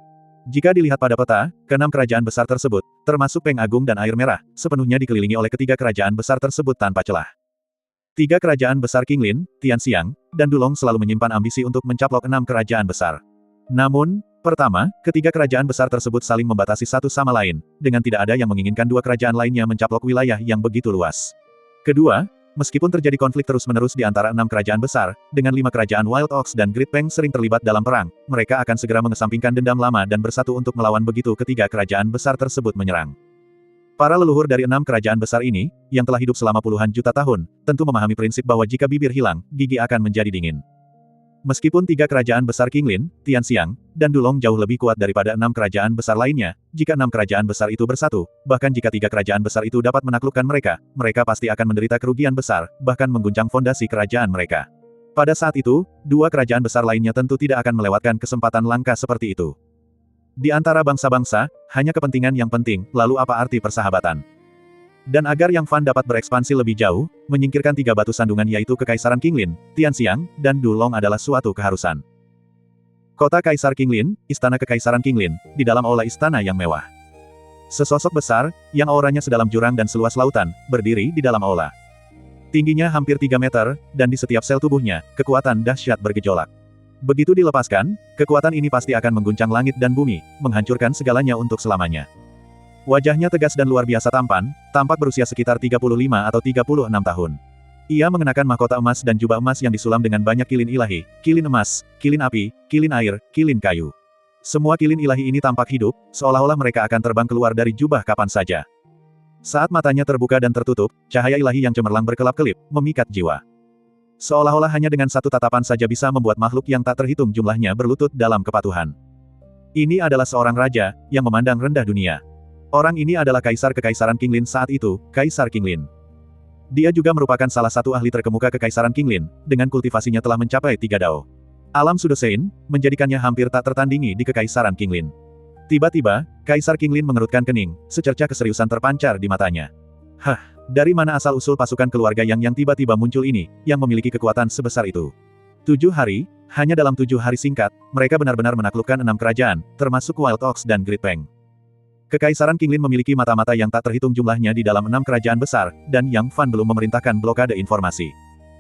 Jika dilihat pada peta, ke-6 kerajaan besar tersebut, termasuk Peng Agung dan Air Merah, sepenuhnya dikelilingi oleh ketiga kerajaan besar tersebut tanpa celah. 3 kerajaan besar Qinglin, Tianxiang, dan Dulong selalu menyimpan ambisi untuk mencaplok 6 kerajaan besar. Namun, pertama, ketiga kerajaan besar tersebut saling membatasi satu sama lain, dengan tidak ada yang menginginkan 2 kerajaan lainnya mencaplok wilayah yang begitu luas. Kedua, meskipun terjadi konflik terus-menerus di antara 6 kerajaan besar, dengan 5 kerajaan Wild Ox dan Great Peng sering terlibat dalam perang, mereka akan segera mengesampingkan dendam lama dan bersatu untuk melawan begitu ketiga kerajaan besar tersebut menyerang. Para leluhur dari 6 kerajaan besar ini, yang telah hidup selama puluhan juta tahun, tentu memahami prinsip bahwa jika bibir hilang, gigi akan menjadi dingin. Meskipun 3 kerajaan besar Qinglin, Tianxiang, dan Dulong jauh lebih kuat daripada 6 kerajaan besar lainnya, jika 6 kerajaan besar itu bersatu, bahkan jika 3 kerajaan besar itu dapat menaklukkan mereka, mereka pasti akan menderita kerugian besar, bahkan mengguncang fondasi kerajaan mereka. Pada saat itu, 2 kerajaan besar lainnya tentu tidak akan melewatkan kesempatan langka seperti itu. Di antara bangsa-bangsa, hanya kepentingan yang penting, lalu apa arti persahabatan? Dan agar Yang Fan dapat berekspansi lebih jauh, menyingkirkan 3 batu sandungan yaitu Kekaisaran Qinglin, Tianxiang, dan Dulong adalah suatu keharusan. Kota Kaisar Qinglin, Istana Kekaisaran Qinglin, di dalam aula istana yang mewah. Sesosok besar, yang auranya sedalam jurang dan seluas lautan, berdiri di dalam aula. Tingginya hampir 3 meter, dan di setiap sel tubuhnya, kekuatan dahsyat bergejolak. Begitu dilepaskan, kekuatan ini pasti akan mengguncang langit dan bumi, menghancurkan segalanya untuk selamanya. Wajahnya tegas dan luar biasa tampan, tampak berusia sekitar 35 atau 36 tahun. Ia mengenakan mahkota emas dan jubah emas yang disulam dengan banyak kilin ilahi, kilin emas, kilin api, kilin air, kilin kayu. Semua kilin ilahi ini tampak hidup, seolah-olah mereka akan terbang keluar dari jubah kapan saja. Saat matanya terbuka dan tertutup, cahaya ilahi yang cemerlang berkelap-kelip, memikat jiwa. Seolah-olah hanya dengan satu tatapan saja bisa membuat makhluk yang tak terhitung jumlahnya berlutut dalam kepatuhan. Ini adalah seorang raja, yang memandang rendah dunia. Orang ini adalah Kaisar Kekaisaran Qinglin saat itu, Kaisar Qinglin. Dia juga merupakan salah satu ahli terkemuka Kekaisaran Qinglin, dengan kultivasinya telah mencapai 3 dao. Alam Sudosein, menjadikannya hampir tak tertandingi di Kekaisaran Qinglin. Tiba-tiba, Kaisar Qinglin mengerutkan kening, secercah keseriusan terpancar di matanya. Hah, dari mana asal-usul pasukan keluarga yang tiba-tiba muncul ini, yang memiliki kekuatan sebesar itu? 7 hari, hanya dalam 7 hari singkat, mereka benar-benar menaklukkan 6 kerajaan, termasuk Wild Ox dan Great Peng. Kekaisaran Qinglin memiliki mata-mata yang tak terhitung jumlahnya di dalam 6 kerajaan besar, dan Yang Fan belum memerintahkan blokade informasi.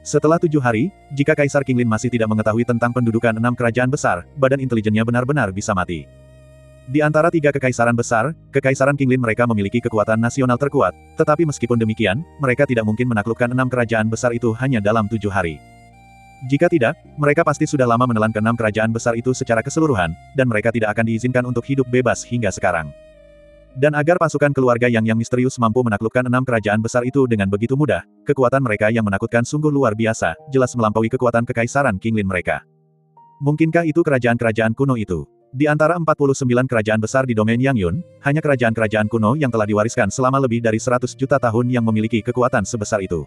Setelah 7 hari, jika Kaisar Qinglin masih tidak mengetahui tentang pendudukan 6 kerajaan besar, badan intelijennya benar-benar bisa mati. Di antara 3 kekaisaran besar, Kekaisaran Qinglin mereka memiliki kekuatan nasional terkuat, tetapi meskipun demikian, mereka tidak mungkin menaklukkan 6 kerajaan besar itu hanya dalam 7 hari. Jika tidak, mereka pasti sudah lama menelan ke-6 kerajaan besar itu secara keseluruhan, dan mereka tidak akan diizinkan untuk hidup bebas hingga sekarang. Dan agar pasukan keluarga yang misterius mampu menaklukkan 6 kerajaan besar itu dengan begitu mudah, kekuatan mereka yang menakutkan sungguh luar biasa, jelas melampaui kekuatan Kekaisaran Qinglin mereka. Mungkinkah itu kerajaan-kerajaan kuno itu? Di antara 49 kerajaan besar di domain Yang Yun, hanya kerajaan-kerajaan kuno yang telah diwariskan selama lebih dari 100 juta tahun yang memiliki kekuatan sebesar itu.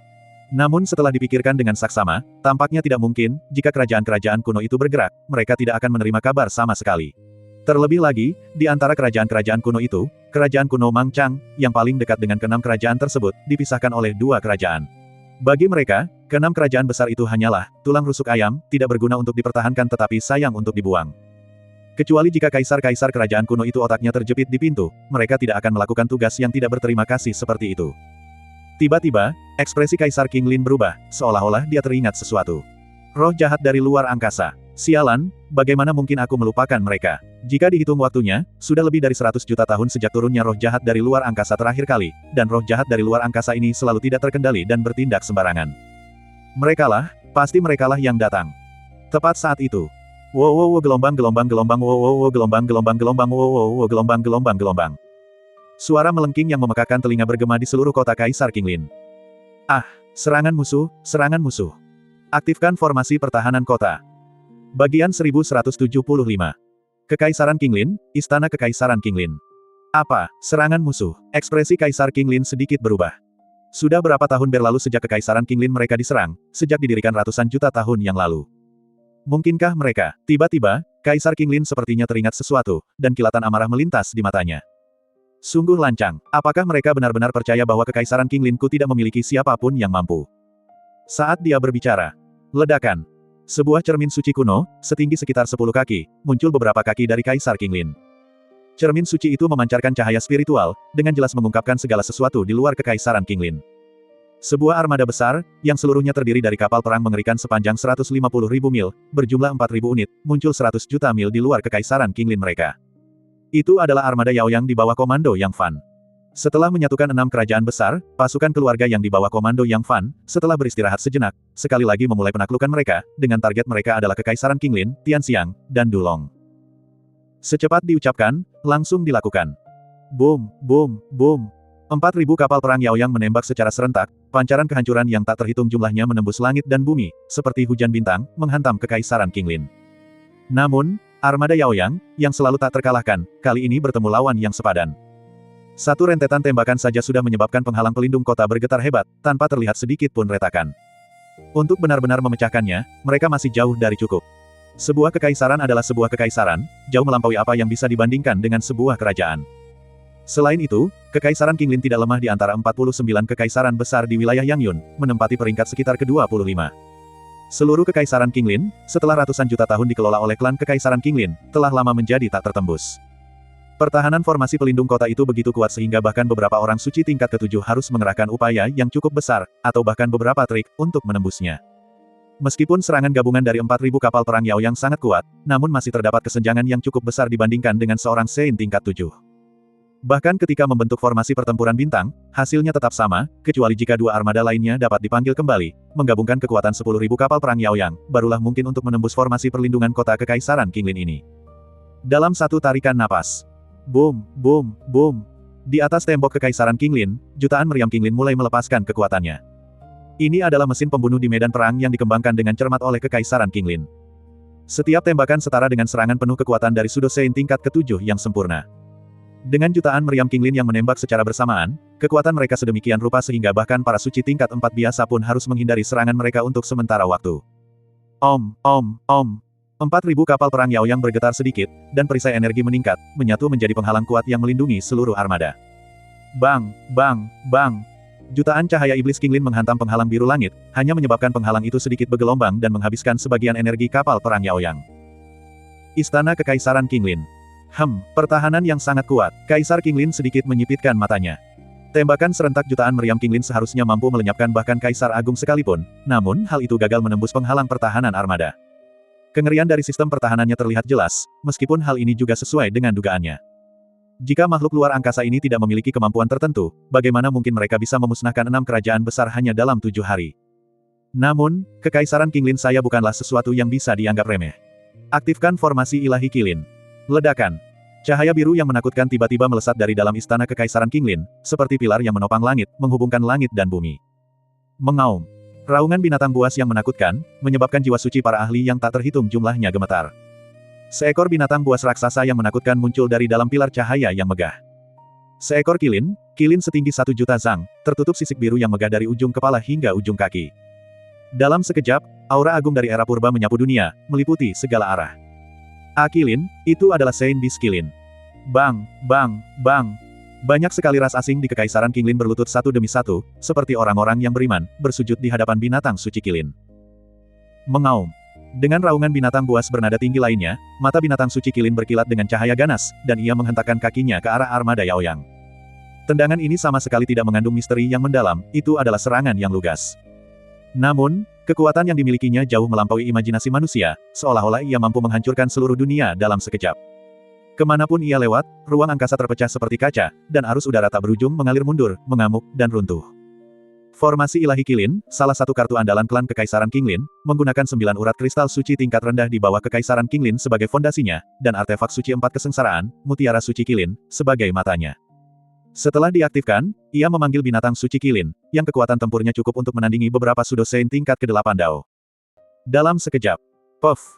Namun setelah dipikirkan dengan saksama, tampaknya tidak mungkin, jika kerajaan-kerajaan kuno itu bergerak, mereka tidak akan menerima kabar sama sekali. Terlebih lagi, di antara kerajaan-kerajaan kuno itu, kerajaan kuno Mang Chang, yang paling dekat dengan ke-6 kerajaan tersebut, dipisahkan oleh 2 kerajaan. Bagi mereka, ke-6 kerajaan besar itu hanyalah tulang rusuk ayam, tidak berguna untuk dipertahankan tetapi sayang untuk dibuang. Kecuali jika kaisar-kaisar kerajaan kuno itu otaknya terjepit di pintu, mereka tidak akan melakukan tugas yang tidak berterima kasih seperti itu. Tiba-tiba, ekspresi Kaisar Qinglin berubah, seolah-olah dia teringat sesuatu. Roh jahat dari luar angkasa. Sialan, bagaimana mungkin aku melupakan mereka? Jika dihitung waktunya, sudah lebih dari 100 juta tahun sejak turunnya roh jahat dari luar angkasa terakhir kali, dan roh jahat dari luar angkasa ini selalu tidak terkendali dan bertindak sembarangan. Merekalah, pasti merekalah yang datang. Tepat saat itu. Wow gelombang gelombang. Suara melengking yang memekakan telinga bergema di seluruh kota Kaisar Qinglin. Ah, serangan musuh. Aktifkan formasi pertahanan kota. Bagian 1175. Kekaisaran Qinglin, Istana Kekaisaran Qinglin. Apa, serangan musuh? Ekspresi Kaisar Qinglin sedikit berubah. Sudah berapa tahun berlalu sejak Kekaisaran Qinglin mereka diserang, sejak didirikan ratusan juta tahun yang lalu. Mungkinkah mereka? Tiba-tiba, Kaisar Qinglin sepertinya teringat sesuatu, dan kilatan amarah melintas di matanya. Sungguh lancang, apakah mereka benar-benar percaya bahwa Kekaisaran Qinglinku tidak memiliki siapapun yang mampu? Saat dia berbicara, ledakan. Sebuah cermin suci kuno, setinggi sekitar 10 kaki, muncul beberapa kaki dari Kaisar Qinglin. Cermin suci itu memancarkan cahaya spiritual, dengan jelas mengungkapkan segala sesuatu di luar Kekaisaran Qinglin. Sebuah armada besar, yang seluruhnya terdiri dari kapal perang mengerikan sepanjang 150.000 mil, berjumlah 4.000 unit, muncul 100 juta mil di luar Kekaisaran Qinglin mereka. Itu adalah armada Yaoyang di bawah komando Yang Fan. Setelah menyatukan 6 kerajaan besar, pasukan keluarga yang di bawah komando Yang Fan, setelah beristirahat sejenak, sekali lagi memulai penaklukan mereka, dengan target mereka adalah Kekaisaran Qinglin, Tianxiang, dan Dulong. Secepat diucapkan, langsung dilakukan. Boom. 4.000 kapal perang Yaoyang menembak secara serentak, pancaran kehancuran yang tak terhitung jumlahnya menembus langit dan bumi, seperti hujan bintang, menghantam Kekaisaran Qinglin. Namun, armada Yaoyang, yang selalu tak terkalahkan, kali ini bertemu lawan yang sepadan. Satu rentetan tembakan saja sudah menyebabkan penghalang pelindung kota bergetar hebat, tanpa terlihat sedikit pun retakan. Untuk benar-benar memecahkannya, mereka masih jauh dari cukup. Sebuah kekaisaran adalah sebuah kekaisaran, jauh melampaui apa yang bisa dibandingkan dengan sebuah kerajaan. Selain itu, Kekaisaran Qinglin tidak lemah di antara 49 kekaisaran besar di wilayah Yang Yun, menempati peringkat sekitar ke-25. Seluruh Kekaisaran Qinglin, setelah ratusan juta tahun dikelola oleh klan Kekaisaran Qinglin, telah lama menjadi tak tertembus. Pertahanan formasi pelindung kota itu begitu kuat sehingga bahkan beberapa orang suci tingkat ke-7 harus mengerahkan upaya yang cukup besar, atau bahkan beberapa trik, untuk menembusnya. Meskipun serangan gabungan dari 4.000 kapal perang Yaoyang sangat kuat, namun masih terdapat kesenjangan yang cukup besar dibandingkan dengan seorang Sein tingkat 7. Bahkan ketika membentuk formasi pertempuran bintang, hasilnya tetap sama, kecuali jika 2 armada lainnya dapat dipanggil kembali, menggabungkan kekuatan 10.000 kapal perang Yaoyang, barulah mungkin untuk menembus formasi perlindungan kota Kekaisaran Qinglin ini. Dalam satu tarikan napas. Boom. Di atas tembok Kekaisaran Qinglin, jutaan meriam Qinglin mulai melepaskan kekuatannya. Ini adalah mesin pembunuh di medan perang yang dikembangkan dengan cermat oleh Kekaisaran Qinglin. Setiap tembakan setara dengan serangan penuh kekuatan dari Sudo Sein tingkat ke-7 yang sempurna. Dengan jutaan meriam Qinglin yang menembak secara bersamaan, kekuatan mereka sedemikian rupa sehingga bahkan para suci tingkat 4 biasa pun harus menghindari serangan mereka untuk sementara waktu. Om. 4.000 kapal perang Yaoyang bergetar sedikit, dan perisai energi meningkat, menyatu menjadi penghalang kuat yang melindungi seluruh armada. Bang! Jutaan cahaya iblis Qinglin menghantam penghalang biru langit, hanya menyebabkan penghalang itu sedikit bergelombang dan menghabiskan sebagian energi kapal perang Yaoyang. Istana Kekaisaran Qinglin. Pertahanan yang sangat kuat. Kaisar Qinglin sedikit menyipitkan matanya. Tembakan serentak jutaan meriam Qinglin seharusnya mampu melenyapkan bahkan Kaisar Agung sekalipun, namun hal itu gagal menembus penghalang pertahanan armada. Kengerian dari sistem pertahanannya terlihat jelas, meskipun hal ini juga sesuai dengan dugaannya. Jika makhluk luar angkasa ini tidak memiliki kemampuan tertentu, bagaimana mungkin mereka bisa memusnahkan 6 kerajaan besar hanya dalam 7 hari? Namun, Kekaisaran Qinglin saya bukanlah sesuatu yang bisa dianggap remeh. Aktifkan formasi ilahi Qilin. Ledakan. Cahaya biru yang menakutkan tiba-tiba melesat dari dalam istana Kekaisaran Qinglin, seperti pilar yang menopang langit, menghubungkan langit dan bumi. Mengaum. Raungan binatang buas yang menakutkan, menyebabkan jiwa suci para ahli yang tak terhitung jumlahnya gemetar. Seekor binatang buas raksasa yang menakutkan muncul dari dalam pilar cahaya yang megah. Seekor Qilin setinggi 1 juta zang, tertutup sisik biru yang megah dari ujung kepala hingga ujung kaki. Dalam sekejap, aura agung dari era purba menyapu dunia, meliputi segala arah. Qilin, itu adalah Saint Beast Qilin. Bang! Banyak sekali ras asing di Kekaisaran Qinglin berlutut satu demi satu, seperti orang-orang yang beriman, bersujud di hadapan binatang suci Qilin. Mengaum. Dengan raungan binatang buas bernada tinggi lainnya, mata binatang suci Qilin berkilat dengan cahaya ganas, dan ia menghentakkan kakinya ke arah armada Yaoyang. Tendangan ini sama sekali tidak mengandung misteri yang mendalam, itu adalah serangan yang lugas. Namun, kekuatan yang dimilikinya jauh melampaui imajinasi manusia, seolah-olah ia mampu menghancurkan seluruh dunia dalam sekejap. Kemanapun ia lewat, ruang angkasa terpecah seperti kaca, dan arus udara tak berujung mengalir mundur, mengamuk, dan runtuh. Formasi ilahi Qilin, salah satu kartu andalan klan Kekaisaran Qinglin, menggunakan 9 urat kristal suci tingkat rendah di bawah Kekaisaran Qinglin sebagai fondasinya, dan artefak suci 4 kesengsaraan, mutiara suci Qilin, sebagai matanya. Setelah diaktifkan, ia memanggil binatang suci Qilin, yang kekuatan tempurnya cukup untuk menandingi beberapa Sudo Sein tingkat ke-8 Dao. Dalam sekejap, puff.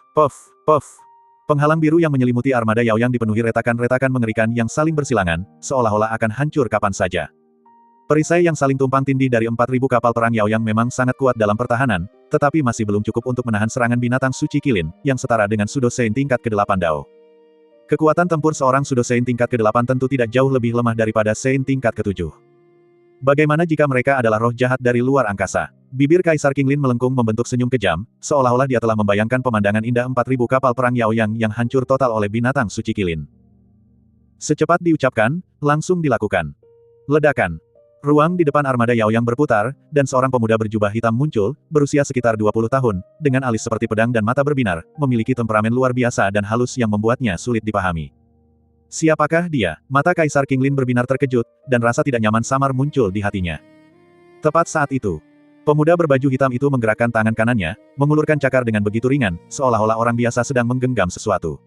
Penghalang biru yang menyelimuti armada Yaoyang dipenuhi retakan-retakan mengerikan yang saling bersilangan, seolah-olah akan hancur kapan saja. Perisai yang saling tumpang tindih dari 4.000 kapal perang Yaoyang memang sangat kuat dalam pertahanan, tetapi masih belum cukup untuk menahan serangan binatang suci Qilin, yang setara dengan Sudo Sein tingkat ke-8 Dao. Kekuatan tempur seorang Sudo Sein tingkat ke-8 tentu tidak jauh lebih lemah daripada Sein tingkat ke-7. Bagaimana jika mereka adalah roh jahat dari luar angkasa? Bibir Kaisar Qinglin melengkung membentuk senyum kejam, seolah-olah dia telah membayangkan pemandangan indah 4.000 kapal perang Yaoyang yang hancur total oleh binatang suci Qilin. Secepat diucapkan, langsung dilakukan. Ledakan. Ruang di depan armada Yaoyang berputar, dan seorang pemuda berjubah hitam muncul, berusia sekitar 20 tahun, dengan alis seperti pedang dan mata berbinar, memiliki temperamen luar biasa dan halus yang membuatnya sulit dipahami. Siapakah dia? Mata Kaisar Qinglin berbinar terkejut, dan rasa tidak nyaman samar muncul di hatinya. Tepat saat itu, pemuda berbaju hitam itu menggerakkan tangan kanannya, mengulurkan cakar dengan begitu ringan, seolah-olah orang biasa sedang menggenggam sesuatu.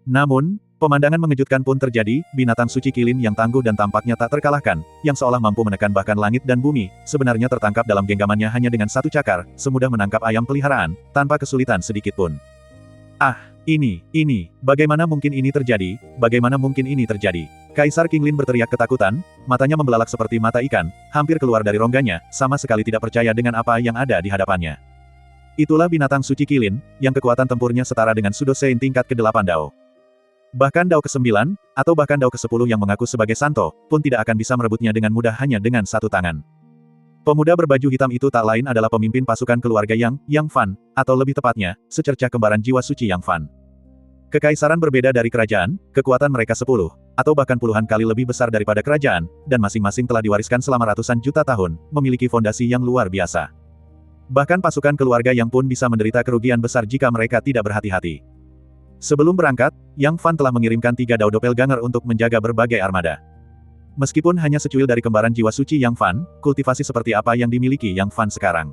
Namun, pemandangan mengejutkan pun terjadi, binatang suci Qilin yang tangguh dan tampaknya tak terkalahkan, yang seolah mampu menekan bahkan langit dan bumi, sebenarnya tertangkap dalam genggamannya hanya dengan satu cakar, semudah menangkap ayam peliharaan, tanpa kesulitan sedikit pun. Ini, bagaimana mungkin ini terjadi, bagaimana mungkin ini terjadi? Kaisar Qinglin berteriak ketakutan, matanya membelalak seperti mata ikan, hampir keluar dari rongganya, sama sekali tidak percaya dengan apa yang ada di hadapannya. Itulah binatang suci Qilin, yang kekuatan tempurnya setara dengan Sudo Sein tingkat ke-8 Dao. Bahkan Dao ke-9, atau bahkan Dao ke-10 yang mengaku sebagai Santo, pun tidak akan bisa merebutnya dengan mudah hanya dengan satu tangan. Pemuda berbaju hitam itu tak lain adalah pemimpin pasukan keluarga Yang Fan, atau lebih tepatnya, secercah kembaran jiwa suci Yang Fan. Kekaisaran berbeda dari kerajaan, kekuatan mereka 10, atau bahkan puluhan kali lebih besar daripada kerajaan, dan masing-masing telah diwariskan selama ratusan juta tahun, memiliki fondasi yang luar biasa. Bahkan pasukan keluarga Yang pun bisa menderita kerugian besar jika mereka tidak berhati-hati. Sebelum berangkat, Yang Fan telah mengirimkan 3 Dao Doppelganger untuk menjaga berbagai armada. Meskipun hanya secuil dari kembaran jiwa suci Yang Fan, kultivasi seperti apa yang dimiliki Yang Fan sekarang.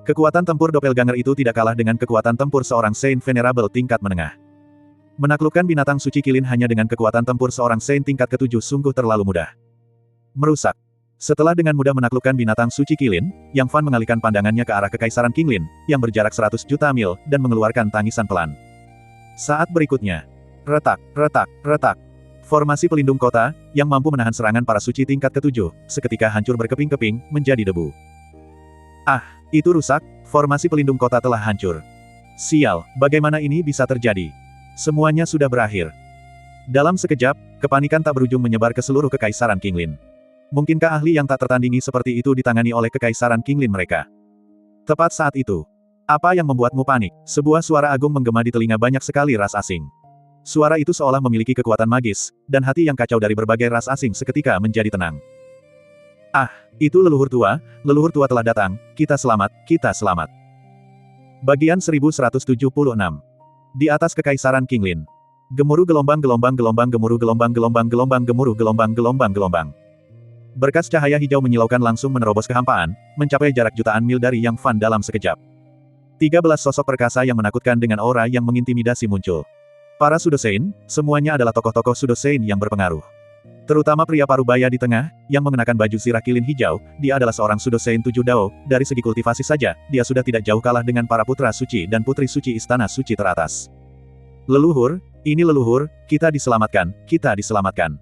Kekuatan tempur Doppelganger itu tidak kalah dengan kekuatan tempur seorang Saint Venerable tingkat menengah. Menaklukkan binatang suci Qilin hanya dengan kekuatan tempur seorang Saint tingkat ke-7 sungguh terlalu mudah. Merusak. Setelah dengan mudah menaklukkan binatang suci Qilin, Yang Fan mengalihkan pandangannya ke arah Kekaisaran Qinglin, yang berjarak 100 juta mil, dan mengeluarkan tangisan pelan. Saat berikutnya, retak. Formasi pelindung kota, yang mampu menahan serangan para suci tingkat ketujuh, seketika hancur berkeping-keping, menjadi debu. Ah, itu rusak, formasi pelindung kota telah hancur. Sial, bagaimana ini bisa terjadi? Semuanya sudah berakhir. Dalam sekejap, kepanikan tak berujung menyebar ke seluruh kekaisaran Qinglin. Mungkinkah ahli yang tak tertandingi seperti itu ditangani oleh kekaisaran Qinglin mereka? Tepat saat itu. Apa yang membuatmu panik? Sebuah suara agung menggema di telinga banyak sekali ras asing. Suara itu seolah memiliki kekuatan magis, dan hati yang kacau dari berbagai ras asing seketika menjadi tenang. Ah, itu leluhur tua telah datang, kita selamat, kita selamat. Bagian 1176. Di atas kekaisaran Qinglin. Gemuruh gelombang-gelombang gemuruh gelombang-gelombang gemuruh gelombang-gelombang. Berkas cahaya hijau menyilaukan langsung menerobos kehampaan, mencapai jarak jutaan mil dari Yang Fan dalam sekejap. 13 sosok perkasa yang menakutkan dengan aura yang mengintimidasi muncul. Para Sudosein, semuanya adalah tokoh-tokoh Sudosein yang berpengaruh. Terutama pria parubaya di tengah, yang mengenakan baju zirah kilin hijau, dia adalah seorang Sudosein 7 Dao, dari segi kultivasi saja, dia sudah tidak jauh kalah dengan para putra suci dan putri suci istana suci teratas. Leluhur, ini leluhur, kita diselamatkan, kita diselamatkan.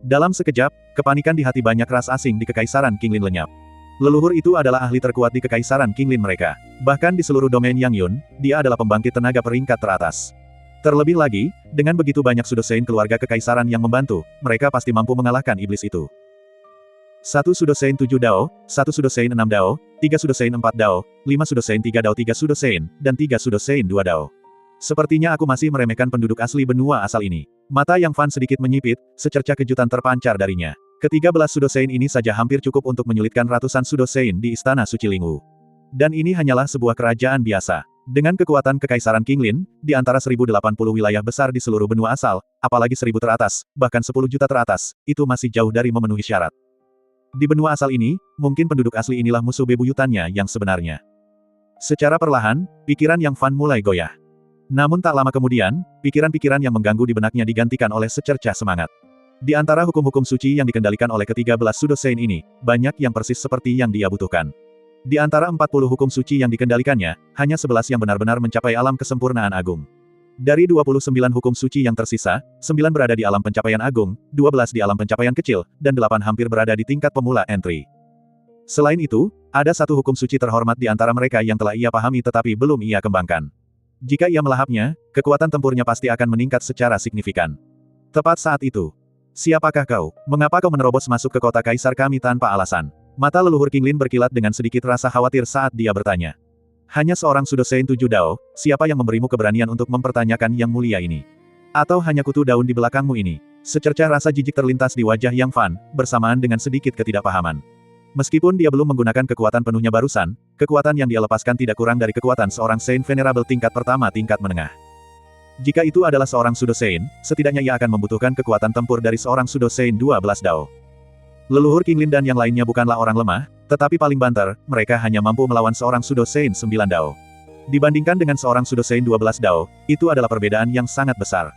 Dalam sekejap, kepanikan di hati banyak ras asing di kekaisaran Qinglin lenyap. Leluhur itu adalah ahli terkuat di kekaisaran Qinglin mereka. Bahkan di seluruh domain Yang Yun, dia adalah pembangkit tenaga peringkat teratas. Terlebih lagi, dengan begitu banyak Sudosein keluarga kekaisaran yang membantu, mereka pasti mampu mengalahkan iblis itu. 1 Sudosein 7 Dao, 1 Sudosein 6 Dao, 3 Sudosein 4 Dao, 5 Sudosein 3 Dao 3 Sudosein, dan 3 Sudosein 2 Dao. Sepertinya aku masih meremehkan penduduk asli benua asal ini. Mata Yang Fan sedikit menyipit, secercah kejutan terpancar darinya. Ke-13 Sudosein ini saja hampir cukup untuk menyulitkan ratusan Sudosein di Istana Suci Lingwu. Dan ini hanyalah sebuah kerajaan biasa. Dengan kekuatan kekaisaran Qinglin, di antara 1080 wilayah besar di seluruh benua asal, apalagi 1000 teratas, bahkan 10 juta teratas, itu masih jauh dari memenuhi syarat. Di benua asal ini, mungkin penduduk asli inilah musuh bebuyutannya yang sebenarnya. Secara perlahan, pikiran Yang Fan mulai goyah. Namun tak lama kemudian, pikiran-pikiran yang mengganggu di benaknya digantikan oleh secercah semangat. Di antara hukum-hukum suci yang dikendalikan oleh ke-13 Sudosein ini, banyak yang persis seperti yang dia butuhkan. Di antara 40 hukum suci yang dikendalikannya, hanya 11 yang benar-benar mencapai alam kesempurnaan agung. Dari 29 hukum suci yang tersisa, 9 berada di alam pencapaian agung, 12 di alam pencapaian kecil, dan 8 hampir berada di tingkat pemula entry. Selain itu, ada satu hukum suci terhormat di antara mereka yang telah ia pahami tetapi belum ia kembangkan. Jika ia melahapnya, kekuatan tempurnya pasti akan meningkat secara signifikan. Tepat saat itu. Siapakah kau? Mengapa kau menerobos masuk ke kota kaisar kami tanpa alasan? Mata leluhur Qinglin berkilat dengan sedikit rasa khawatir saat dia bertanya. Hanya seorang Sudosein 7 Dao, siapa yang memberimu keberanian untuk mempertanyakan yang mulia ini? Atau hanya kutu daun di belakangmu ini? Secercah rasa jijik terlintas di wajah Yang Fan, bersamaan dengan sedikit ketidakpahaman. Meskipun dia belum menggunakan kekuatan penuhnya barusan, kekuatan yang dia lepaskan tidak kurang dari kekuatan seorang Saint Venerable tingkat pertama tingkat menengah. Jika itu adalah seorang Sudosein, setidaknya ia akan membutuhkan kekuatan tempur dari seorang Sudosein 12 Dao. Leluhur Qinglin dan yang lainnya bukanlah orang lemah, tetapi paling banter, mereka hanya mampu melawan seorang Sudosein 9 Dao. Dibandingkan dengan seorang Sudosein 12 Dao, itu adalah perbedaan yang sangat besar.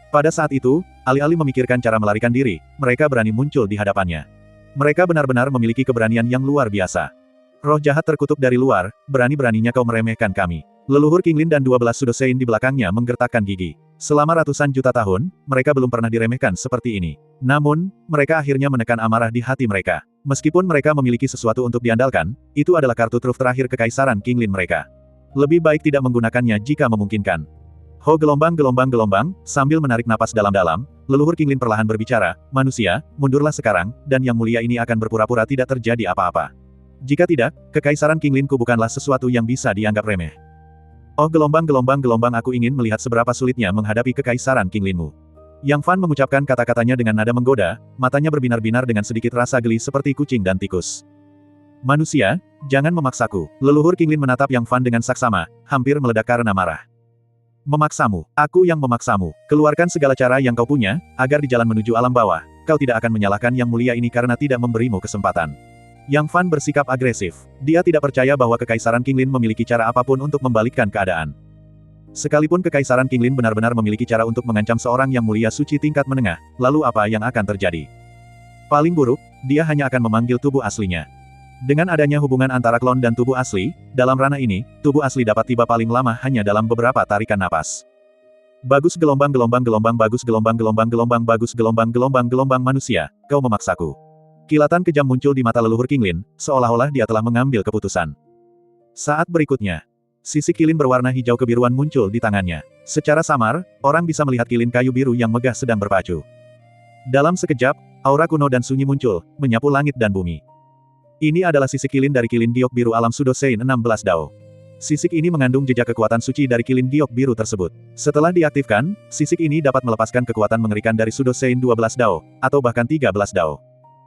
Pada saat itu, alih-alih memikirkan cara melarikan diri, mereka berani muncul di hadapannya. Mereka benar-benar memiliki keberanian yang luar biasa. Roh jahat terkutuk dari luar, berani-beraninya kau meremehkan kami. Leluhur Qinglin dan 12 Sudosein di belakangnya menggertakkan gigi. Selama ratusan juta tahun, mereka belum pernah diremehkan seperti ini. Namun, mereka akhirnya menekan amarah di hati mereka. Meskipun mereka memiliki sesuatu untuk diandalkan, itu adalah kartu truf terakhir kekaisaran Qinglin mereka. Lebih baik tidak menggunakannya jika memungkinkan. Ho gelombang, sambil menarik napas dalam-dalam, leluhur Qinglin perlahan berbicara, manusia, mundurlah sekarang, dan yang mulia ini akan berpura-pura tidak terjadi apa-apa. Jika tidak, kekaisaran Qinglinku bukanlah sesuatu yang bisa dianggap remeh. Oh gelombang, aku ingin melihat seberapa sulitnya menghadapi kekaisaran Qinglinmu. Yang Fan mengucapkan kata-katanya dengan nada menggoda, matanya berbinar-binar dengan sedikit rasa geli seperti kucing dan tikus. Manusia, jangan memaksaku. Leluhur Qinglin menatap Yang Fan dengan saksama, hampir meledak karena marah. Memaksamu, aku yang memaksamu. Keluarkan segala cara yang kau punya, agar di jalan menuju alam bawah, kau tidak akan menyalahkan yang mulia ini karena tidak memberimu kesempatan. Yang Fan bersikap agresif. Dia tidak percaya bahwa kekaisaran Qinglin memiliki cara apapun untuk membalikkan keadaan. Sekalipun kekaisaran Qinglin benar-benar memiliki cara untuk mengancam seorang yang mulia suci tingkat menengah, lalu apa yang akan terjadi? Paling buruk, dia hanya akan memanggil tubuh aslinya. Dengan adanya hubungan antara klon dan tubuh asli, dalam ranah ini, tubuh asli dapat tiba paling lama hanya dalam beberapa tarikan napas. Bagus gelombang gelombang gelombang bagus gelombang gelombang gelombang bagus gelombang gelombang gelombang manusia, kau memaksaku. Kilatan kejam muncul di mata leluhur Qinglin, seolah-olah dia telah mengambil keputusan. Saat berikutnya, sisik kilin berwarna hijau kebiruan muncul di tangannya. Secara samar, orang bisa melihat kilin kayu biru yang megah sedang berpacu. Dalam sekejap, aura kuno dan sunyi muncul, menyapu langit dan bumi. Ini adalah sisik kilin dari kilin giok biru alam Sudo Sein 16 Dao. Sisik ini mengandung jejak kekuatan suci dari kilin giok biru tersebut. Setelah diaktifkan, sisik ini dapat melepaskan kekuatan mengerikan dari Sudo Sein 12 Dao, atau bahkan 13 Dao.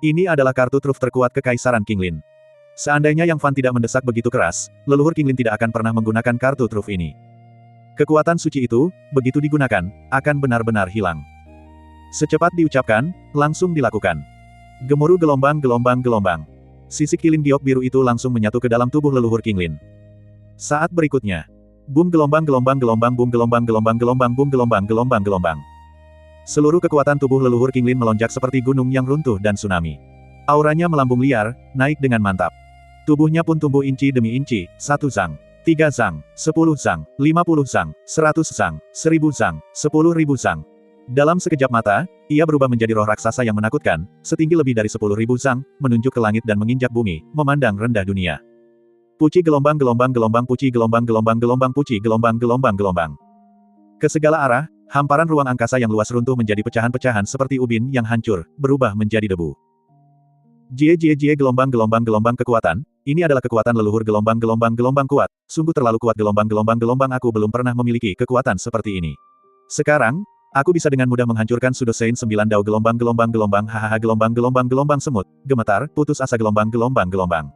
Ini adalah kartu truf terkuat Kekaisaran Qinglin. Seandainya Yang Fan tidak mendesak begitu keras, leluhur Qinglin tidak akan pernah menggunakan kartu truf ini. Kekuatan suci itu, begitu digunakan, akan benar-benar hilang. Secepat diucapkan, langsung dilakukan. Gemuruh gelombang-gelombang-gelombang. Sisik kilin giok biru itu langsung menyatu ke dalam tubuh leluhur Qinglin. Saat berikutnya, boom gelombang-gelombang-gelombang boom gelombang-gelombang-gelombang boom gelombang-gelombang-gelombang. Seluruh kekuatan tubuh leluhur Qinglin melonjak seperti gunung yang runtuh dan tsunami. Auranya melambung liar, naik dengan mantap. Tubuhnya pun tumbuh inci demi inci, 1 zang, 3 zang, 10 zang, 50 zang, 100 zang, 1000 zang, 10.000 zang. Dalam sekejap mata, ia berubah menjadi roh raksasa yang menakutkan, setinggi lebih dari 10.000 zang, menunjuk ke langit dan menginjak bumi, memandang rendah dunia. Puci gelombang-gelombang-gelombang puci gelombang-gelombang-gelombang puci gelombang-gelombang-gelombang. Ke segala arah, hamparan ruang angkasa yang luas runtuh menjadi pecahan-pecahan seperti ubin yang hancur, berubah menjadi debu. Jie gelombang-gelombang-gelombang kekuatan, ini adalah kekuatan leluhur gelombang-gelombang-gelombang kuat, sungguh terlalu kuat gelombang-gelombang-gelombang aku belum pernah memiliki kekuatan seperti ini. Sekarang, aku bisa dengan mudah menghancurkan Sudo Sein 9 Dao gelombang-gelombang-gelombang hahaha gelombang-gelombang-gelombang semut, gemetar, putus asa gelombang-gelombang-gelombang.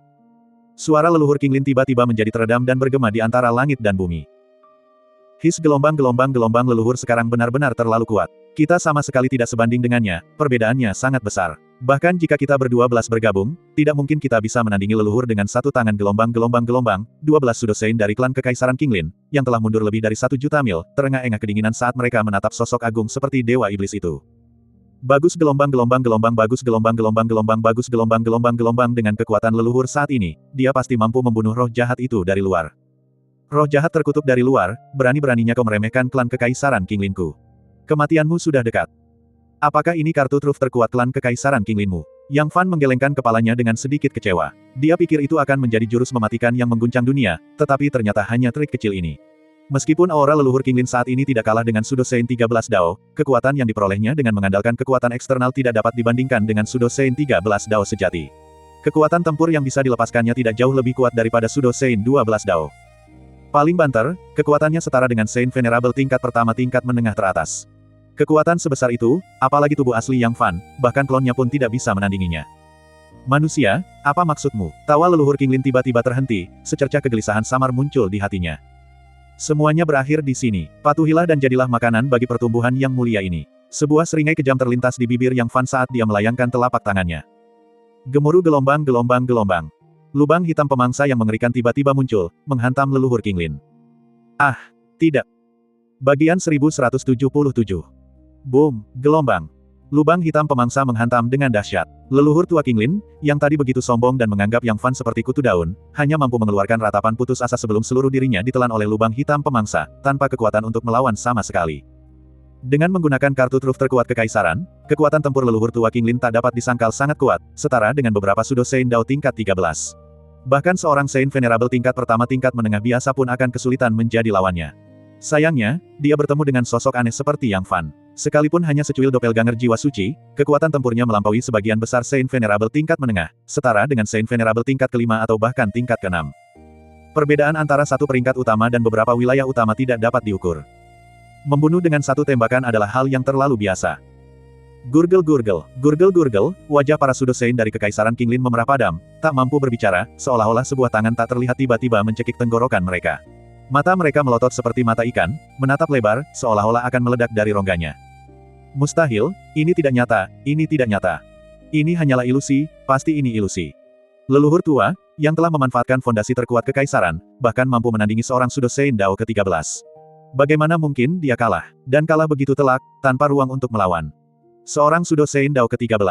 Suara leluhur Qinglin tiba-tiba menjadi teredam dan bergema di antara langit dan bumi. His gelombang-gelombang-gelombang leluhur sekarang benar-benar terlalu kuat. Kita sama sekali tidak sebanding dengannya, perbedaannya sangat besar. Bahkan jika kita berdua belas bergabung, tidak mungkin kita bisa menandingi leluhur dengan satu tangan gelombang-gelombang-gelombang, 12 Sudo Sein dari klan Kekaisaran Qinglin, yang telah mundur lebih dari 1 juta mil, terengah-engah kedinginan saat mereka menatap sosok agung seperti Dewa Iblis itu. Bagus gelombang-gelombang-gelombang bagus gelombang-gelombang-gelombang bagus gelombang-gelombang-gelombang dengan kekuatan leluhur saat ini, dia pasti mampu membunuh roh jahat itu dari luar. Roh jahat terkutuk dari luar, berani-beraninya kau meremehkan klan Kekaisaran Qinglinku. Kematianmu sudah dekat. Apakah ini kartu truf terkuat klan Kekaisaran Qinglinmu? Yang Fan menggelengkan kepalanya dengan sedikit kecewa. Dia pikir itu akan menjadi jurus mematikan yang mengguncang dunia, tetapi ternyata hanya trik kecil ini. Meskipun aura leluhur Qinglin saat ini tidak kalah dengan Sudo Sein 13 Dao, kekuatan yang diperolehnya dengan mengandalkan kekuatan eksternal tidak dapat dibandingkan dengan Sudo Sein 13 Dao sejati. Kekuatan tempur yang bisa dilepaskannya tidak jauh lebih kuat daripada Sudo Sein 12 Dao. Paling banter, kekuatannya setara dengan Sein Venerable tingkat pertama tingkat menengah teratas. Kekuatan sebesar itu, apalagi tubuh asli Yang Fan, bahkan klonnya pun tidak bisa menandinginya. Manusia, apa maksudmu? Tawa leluhur Qinglin tiba-tiba terhenti, secercah kegelisahan samar muncul di hatinya. Semuanya berakhir di sini. Patuhilah dan jadilah makanan bagi pertumbuhan yang mulia ini. Sebuah seringai kejam terlintas di bibir Yang Fan saat dia melayangkan telapak tangannya. Gemuruh gelombang-gelombang-gelombang. Lubang hitam pemangsa yang mengerikan tiba-tiba muncul, menghantam leluhur Qinglin. Ah, tidak. Bagian 1177. Boom, gelombang. Lubang hitam pemangsa menghantam dengan dahsyat. Leluhur tua Qinglin, yang tadi begitu sombong dan menganggap Yang Fan seperti kutu daun, hanya mampu mengeluarkan ratapan putus asa sebelum seluruh dirinya ditelan oleh lubang hitam pemangsa, tanpa kekuatan untuk melawan sama sekali. Dengan menggunakan kartu truf terkuat kekaisaran, kekuatan tempur leluhur tua Qinglin tak dapat disangkal sangat kuat, setara dengan beberapa Sudo Sein Dao tingkat 13. Bahkan seorang Sein Venerable tingkat pertama tingkat menengah biasa pun akan kesulitan menjadi lawannya. Sayangnya, dia bertemu dengan sosok aneh seperti Yang Fan. Sekalipun hanya secuil doppelganger jiwa suci, kekuatan tempurnya melampaui sebagian besar Sein Venerable tingkat menengah, setara dengan Sein Venerable tingkat kelima atau bahkan tingkat keenam. Perbedaan antara satu peringkat utama dan beberapa wilayah utama tidak dapat diukur. Membunuh dengan satu tembakan adalah hal yang terlalu biasa. Gurgel-gurgel, gurgel-gurgel, wajah para Sudo Sein dari Kekaisaran Qinglin memerah padam, tak mampu berbicara, seolah-olah sebuah tangan tak terlihat tiba-tiba mencekik tenggorokan mereka. Mata mereka melotot seperti mata ikan, menatap lebar, seolah-olah akan meledak dari rongganya. Mustahil, ini tidak nyata, ini tidak nyata. Ini hanyalah ilusi, pasti ini ilusi. Leluhur tua, yang telah memanfaatkan fondasi terkuat kekaisaran, bahkan mampu menandingi seorang Sudo Sein Dao ke-13. Bagaimana mungkin dia kalah, dan kalah begitu telak, tanpa ruang untuk melawan. Seorang Sudo Sein Dao ke-13.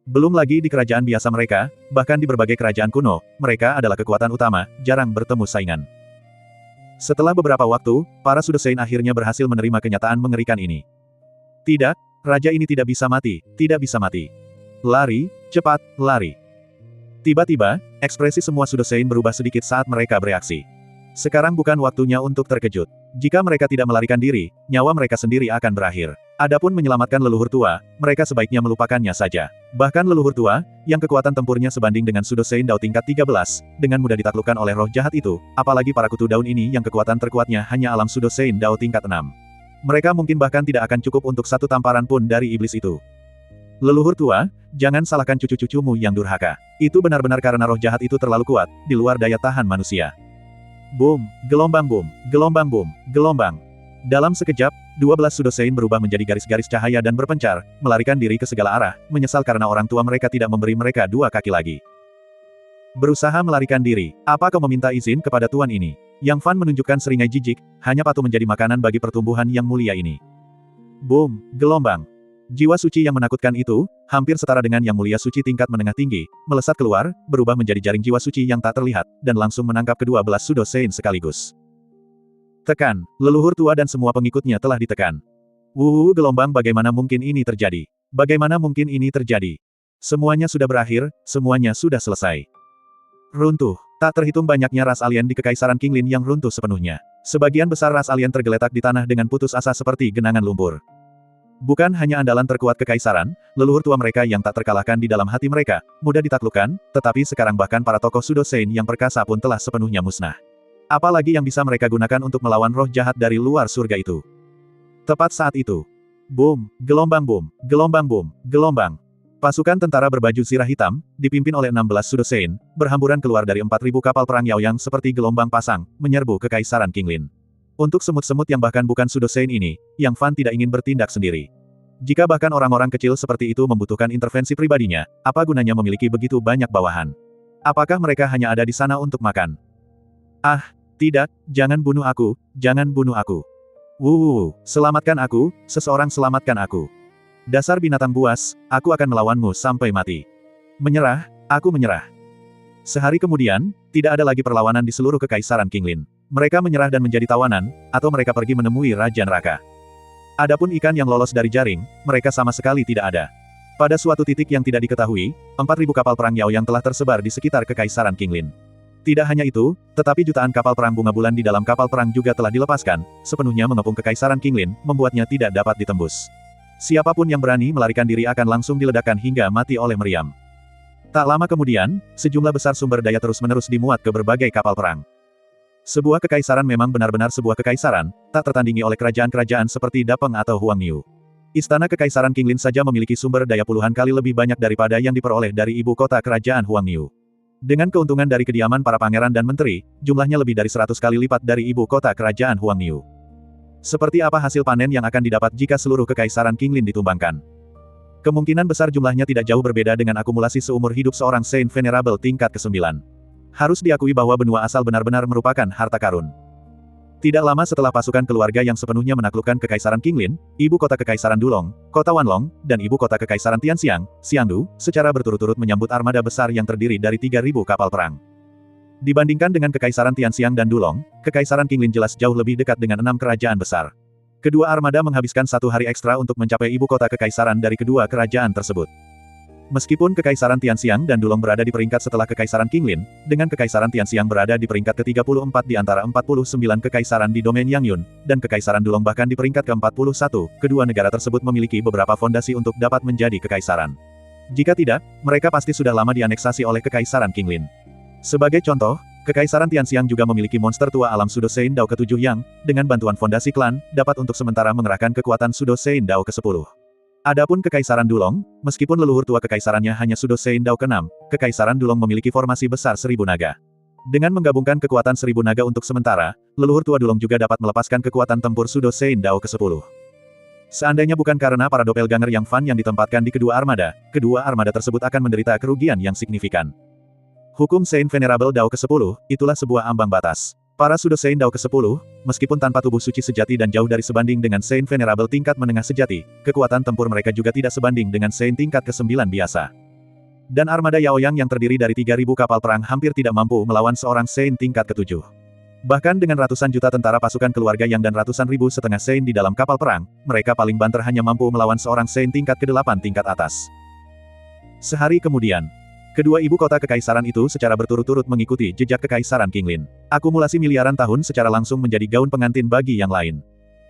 Belum lagi di kerajaan biasa mereka, bahkan di berbagai kerajaan kuno, mereka adalah kekuatan utama, jarang bertemu saingan. Setelah beberapa waktu, para Sudosein akhirnya berhasil menerima kenyataan mengerikan ini. Tidak, raja ini tidak bisa mati, tidak bisa mati. Lari, cepat, lari. Tiba-tiba, ekspresi semua Sudosein berubah sedikit saat mereka bereaksi. Sekarang bukan waktunya untuk terkejut. Jika mereka tidak melarikan diri, nyawa mereka sendiri akan berakhir. Adapun menyelamatkan leluhur tua, mereka sebaiknya melupakannya saja. Bahkan leluhur tua, yang kekuatan tempurnya sebanding dengan Sudosein Dao tingkat 13, dengan mudah ditaklukkan oleh roh jahat itu, apalagi para kutu daun ini yang kekuatan terkuatnya hanya alam Sudosein Dao tingkat 6. Mereka mungkin bahkan tidak akan cukup untuk satu tamparan pun dari iblis itu. Leluhur tua, jangan salahkan cucu-cucumu yang durhaka. Itu benar-benar karena roh jahat itu terlalu kuat, di luar daya tahan manusia. Boom, gelombang boom, gelombang boom, gelombang. Dalam sekejap, 12 Sudosein berubah menjadi garis-garis cahaya dan berpencar, melarikan diri ke segala arah, menyesal karena orang tua mereka tidak memberi mereka 2 kaki lagi. Berusaha melarikan diri, apa kau meminta izin kepada tuan ini? Yang Fan menunjukkan seringai jijik, hanya patuh menjadi makanan bagi pertumbuhan yang mulia ini. Boom, gelombang. Jiwa suci yang menakutkan itu, hampir setara dengan yang mulia suci tingkat menengah tinggi, melesat keluar, berubah menjadi jaring jiwa suci yang tak terlihat, dan langsung menangkap kedua belas Sudosein sekaligus. Tekan, leluhur tua dan semua pengikutnya telah ditekan. Gelombang, bagaimana mungkin ini terjadi? Bagaimana mungkin ini terjadi? Semuanya sudah berakhir, semuanya sudah selesai. Runtuh, tak terhitung banyaknya ras alien di Kekaisaran Qinglin yang runtuh sepenuhnya. Sebagian besar ras alien tergeletak di tanah dengan putus asa seperti genangan lumpur. Bukan hanya andalan terkuat Kekaisaran, leluhur tua mereka yang tak terkalahkan di dalam hati mereka, mudah ditaklukkan, tetapi sekarang bahkan para tokoh Sudosein yang perkasa pun telah sepenuhnya musnah. Apalagi yang bisa mereka gunakan untuk melawan roh jahat dari luar surga itu. Tepat saat itu. Boom, gelombang boom, gelombang boom, gelombang. Pasukan tentara berbaju zirah hitam, dipimpin oleh 16 Sudosein, berhamburan keluar dari 4.000 kapal perang Yaoyang seperti gelombang pasang, menyerbu Kekaisaran Qinglin. Untuk semut-semut yang bahkan bukan Sudosein ini, Yang Fan tidak ingin bertindak sendiri. Jika bahkan orang-orang kecil seperti itu membutuhkan intervensi pribadinya, apa gunanya memiliki begitu banyak bawahan? Apakah mereka hanya ada di sana untuk makan? Ah, tidak, jangan bunuh aku, jangan bunuh aku. Selamatkan aku, seseorang selamatkan aku. Dasar binatang buas, aku akan melawanmu sampai mati. Menyerah, aku menyerah. Sehari kemudian, tidak ada lagi perlawanan di seluruh Kekaisaran Qinglin. Mereka menyerah dan menjadi tawanan, atau mereka pergi menemui Raja Neraka. Adapun ikan yang lolos dari jaring, mereka sama sekali tidak ada. Pada suatu titik yang tidak diketahui, 4.000 kapal perang Yaoyang telah tersebar di sekitar Kekaisaran Qinglin. Tidak hanya itu, tetapi jutaan kapal perang bunga bulan di dalam kapal perang juga telah dilepaskan, sepenuhnya mengepung Kekaisaran Qinglin, membuatnya tidak dapat ditembus. Siapapun yang berani melarikan diri akan langsung diledakkan hingga mati oleh meriam. Tak lama kemudian, sejumlah besar sumber daya terus-menerus dimuat ke berbagai kapal perang. Sebuah kekaisaran memang benar-benar sebuah kekaisaran, tak tertandingi oleh kerajaan-kerajaan seperti Dapeng atau Huangniu. Istana Kekaisaran Qinglin saja memiliki sumber daya puluhan kali lebih banyak daripada yang diperoleh dari ibu kota kerajaan Huangniu. Dengan keuntungan dari kediaman para pangeran dan menteri, jumlahnya lebih dari 100 kali lipat dari ibu kota kerajaan Huangniu. Seperti apa hasil panen yang akan didapat jika seluruh Kekaisaran Qinglin ditumbangkan? Kemungkinan besar jumlahnya tidak jauh berbeda dengan akumulasi seumur hidup seorang Saint Venerable tingkat ke-9. Harus diakui bahwa benua asal benar-benar merupakan harta karun. Tidak lama setelah pasukan keluarga yang sepenuhnya menaklukkan Kekaisaran Qinglin, ibu kota Kekaisaran Dulong, kota Wanlong, dan ibu kota Kekaisaran Tianxiang, Xiangdu, secara berturut-turut menyambut armada besar yang terdiri dari 3.000 kapal perang. Dibandingkan dengan Kekaisaran Tianxiang dan Dulong, Kekaisaran Qinglin jelas jauh lebih dekat dengan 6 kerajaan besar. Kedua armada menghabiskan 1 hari ekstra untuk mencapai ibu kota Kekaisaran dari kedua kerajaan tersebut. Meskipun Kekaisaran Tianxiang dan Dulong berada di peringkat setelah Kekaisaran Qinglin, dengan Kekaisaran Tianxiang berada di peringkat ke-34 di antara 49 kekaisaran di domain Yangyun, dan Kekaisaran Dulong bahkan di peringkat ke-41, kedua negara tersebut memiliki beberapa fondasi untuk dapat menjadi kekaisaran. Jika tidak, mereka pasti sudah lama dianeksasi oleh Kekaisaran Qinglin. Sebagai contoh, Kekaisaran Tianxiang juga memiliki monster tua alam Sudosein Dao ke-7 yang, dengan bantuan fondasi klan, dapat untuk sementara mengerahkan kekuatan Sudosein Dao ke-10. Adapun Kekaisaran Dulong, meskipun leluhur tua kekaisarannya hanya Sudosein Dao ke-6, Kekaisaran Dulong memiliki formasi besar 1000 naga. Dengan menggabungkan kekuatan 1000 naga untuk sementara, leluhur tua Dulong juga dapat melepaskan kekuatan tempur Sudosein Dao ke-10. Seandainya bukan karena para doppelganger yang Fan yang ditempatkan di kedua armada tersebut akan menderita kerugian yang signifikan. Hukum Saint Venerable Dao ke-10, itulah sebuah ambang batas. Para Sudosein Dao ke-10, meskipun tanpa tubuh suci sejati dan jauh dari sebanding dengan Saint Venerable tingkat menengah sejati, kekuatan tempur mereka juga tidak sebanding dengan Saint tingkat ke-9 biasa. Dan armada Yaoyang yang terdiri dari 3.000 kapal perang hampir tidak mampu melawan seorang Saint tingkat ke-7. Bahkan dengan ratusan juta tentara pasukan keluarga Yang dan ratusan ribu setengah Sein di dalam kapal perang, mereka paling banter hanya mampu melawan seorang Sein tingkat ke-8 tingkat atas. Sehari kemudian, kedua ibu kota kekaisaran itu secara berturut-turut mengikuti jejak kekaisaran Qinglin. Akumulasi miliaran tahun secara langsung menjadi gaun pengantin bagi yang lain.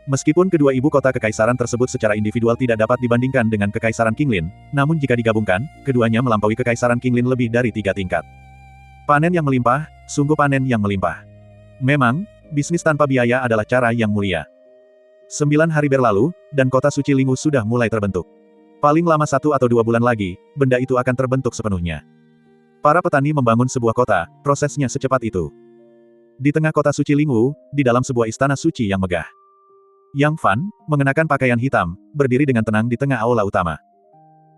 Meskipun kedua ibu kota kekaisaran tersebut secara individual tidak dapat dibandingkan dengan kekaisaran Qinglin, namun jika digabungkan, keduanya melampaui kekaisaran Qinglin lebih dari 3 tingkat. Panen yang melimpah, sungguh panen yang melimpah. Memang, bisnis tanpa biaya adalah cara yang mulia. 9 hari berlalu, dan kota suci Lingwu sudah mulai terbentuk. Paling lama 1 atau 2 bulan lagi, benda itu akan terbentuk sepenuhnya. Para petani membangun sebuah kota, prosesnya secepat itu. Di tengah kota suci Lingwu, di dalam sebuah istana suci yang megah. Yang Fan, mengenakan pakaian hitam, berdiri dengan tenang di tengah aula utama.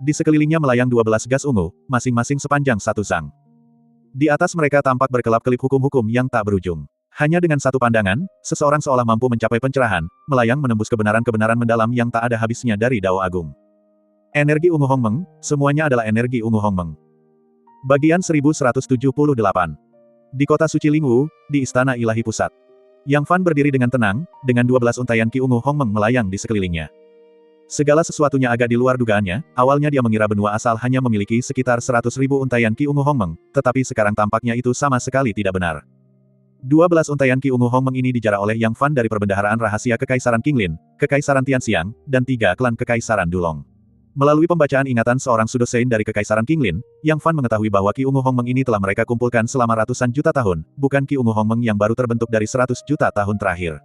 Di sekelilingnya melayang 12 gas ungu, masing-masing sepanjang 1 sang. Di atas mereka tampak berkelap-kelip hukum-hukum yang tak berujung. Hanya dengan satu pandangan, seseorang seolah mampu mencapai pencerahan, melayang menembus kebenaran-kebenaran mendalam yang tak ada habisnya dari Dao Agung. Energi ungu Hongmeng, semuanya adalah energi ungu Hongmeng. Bagian 1178. Di kota suci Lingwu, di Istana Ilahi Pusat. Yang Fan berdiri dengan tenang, dengan 12 untaian Ki ungu Hongmeng melayang di sekelilingnya. Segala sesuatunya agak di luar dugaannya, awalnya dia mengira benua asal hanya memiliki sekitar 100.000 untaian Ki ungu Hongmeng, tetapi sekarang tampaknya itu sama sekali tidak benar. 12 untaian Ki ungu Hongmeng ini dijarah oleh Yang Fan dari perbendaharaan rahasia Kekaisaran Qinglin, Kekaisaran Tianxiang, dan 3 klan Kekaisaran Dulong. Melalui pembacaan ingatan seorang Sudo Sein dari Kekaisaran Qinglin, Yang Fan mengetahui bahwa Ki ungu Hongmeng ini telah mereka kumpulkan selama ratusan juta tahun, bukan Ki ungu Hongmeng yang baru terbentuk dari 100 juta tahun terakhir.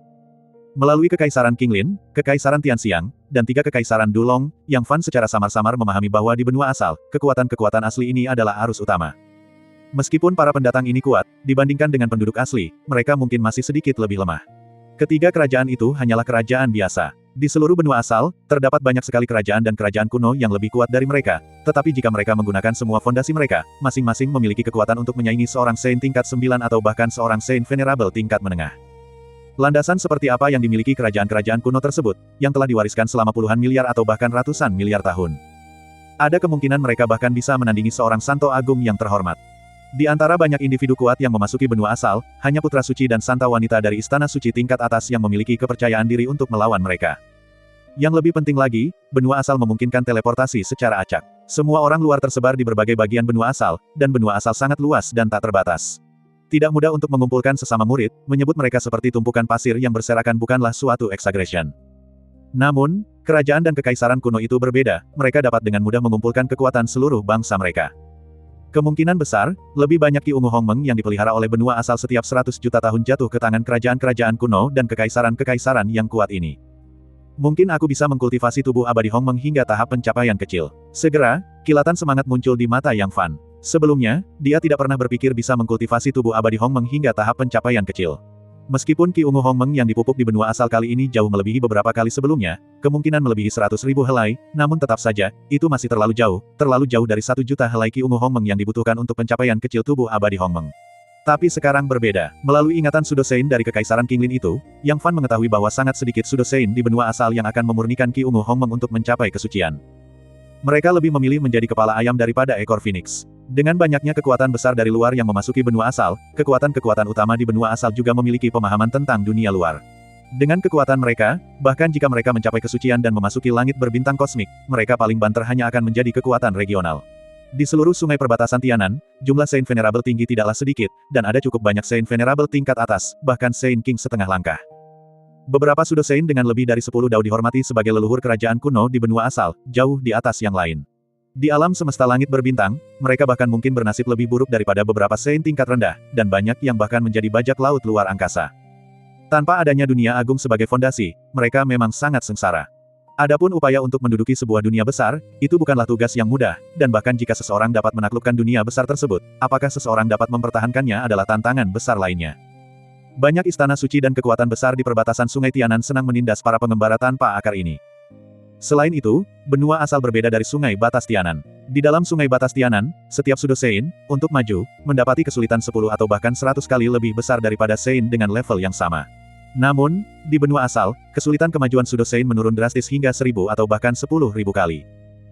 Melalui Kekaisaran Qinglin, Kekaisaran Tianxiang, dan 3 Kekaisaran Dulong, Yang Fan secara samar-samar memahami bahwa di benua asal, kekuatan-kekuatan asli ini adalah arus utama. Meskipun para pendatang ini kuat, dibandingkan dengan penduduk asli, mereka mungkin masih sedikit lebih lemah. Ketiga kerajaan itu hanyalah kerajaan biasa. Di seluruh benua asal, terdapat banyak sekali kerajaan dan kerajaan kuno yang lebih kuat dari mereka, tetapi jika mereka menggunakan semua fondasi mereka, masing-masing memiliki kekuatan untuk menyaingi seorang Sein tingkat 9 atau bahkan seorang Sein Venerable tingkat menengah. Landasan seperti apa yang dimiliki kerajaan-kerajaan kuno tersebut, yang telah diwariskan selama puluhan miliar atau bahkan ratusan miliar tahun? Ada kemungkinan mereka bahkan bisa menandingi seorang Santo Agung yang terhormat. Di antara banyak individu kuat yang memasuki benua asal, hanya putra suci dan santa wanita dari istana suci tingkat atas yang memiliki kepercayaan diri untuk melawan mereka. Yang lebih penting lagi, benua asal memungkinkan teleportasi secara acak. Semua orang luar tersebar di berbagai bagian benua asal, dan benua asal sangat luas dan tak terbatas. Tidak mudah untuk mengumpulkan sesama murid, menyebut mereka seperti tumpukan pasir yang berserakan bukanlah suatu exaggeration. Namun, kerajaan dan kekaisaran kuno itu berbeda, mereka dapat dengan mudah mengumpulkan kekuatan seluruh bangsa mereka. Kemungkinan besar, lebih banyak Ki ungu Hongmeng yang dipelihara oleh benua asal setiap 100 juta tahun jatuh ke tangan kerajaan-kerajaan kuno dan kekaisaran-kekaisaran yang kuat ini. Mungkin aku bisa mengkultivasi tubuh abadi Hongmeng hingga tahap pencapaian kecil. Segera, kilatan semangat muncul di mata Yang Fan. Sebelumnya, dia tidak pernah berpikir bisa mengkultivasi tubuh abadi Hongmeng hingga tahap pencapaian kecil. Meskipun Ki ungu Hongmeng yang dipupuk di benua asal kali ini jauh melebihi beberapa kali sebelumnya, kemungkinan melebihi 100.000 helai, namun tetap saja, itu masih terlalu jauh dari 1 juta helai Ki ungu Hongmeng yang dibutuhkan untuk pencapaian kecil tubuh abadi Hongmeng. Tapi sekarang berbeda. Melalui ingatan Sudo Sein dari Kekaisaran Qinglin itu, Yang Fan mengetahui bahwa sangat sedikit Sudo Sein di benua asal yang akan memurnikan Ki ungu Hongmeng untuk mencapai kesucian. Mereka lebih memilih menjadi kepala ayam daripada ekor phoenix. Dengan banyaknya kekuatan besar dari luar yang memasuki benua asal, kekuatan-kekuatan utama di benua asal juga memiliki pemahaman tentang dunia luar. Dengan kekuatan mereka, bahkan jika mereka mencapai kesucian dan memasuki langit berbintang kosmik, mereka paling banter hanya akan menjadi kekuatan regional. Di seluruh sungai perbatasan Tianan, jumlah Sein Venerable tinggi tidaklah sedikit, dan ada cukup banyak Sein Venerable tingkat atas, bahkan Sein King setengah langkah. Beberapa Sudo Sein dengan lebih dari 10 dao dihormati sebagai leluhur kerajaan kuno di benua asal, jauh di atas yang lain. Di alam semesta langit berbintang, mereka bahkan mungkin bernasib lebih buruk daripada beberapa Sein tingkat rendah, dan banyak yang bahkan menjadi bajak laut luar angkasa. Tanpa adanya dunia agung sebagai fondasi, mereka memang sangat sengsara. Adapun upaya untuk menduduki sebuah dunia besar, itu bukanlah tugas yang mudah, dan bahkan jika seseorang dapat menaklukkan dunia besar tersebut, apakah seseorang dapat mempertahankannya adalah tantangan besar lainnya. Banyak istana suci dan kekuatan besar di perbatasan sungai Tianan senang menindas para pengembara tanpa akar ini. Selain itu, benua asal berbeda dari sungai batas Tianan. Di dalam sungai batas Tianan, setiap Sudo Sein, untuk maju, mendapati kesulitan 10 atau bahkan 100 kali lebih besar daripada Sein dengan level yang sama. Namun, di benua asal, kesulitan kemajuan Sudo Sein menurun drastis hingga 1000 atau bahkan 10.000 kali.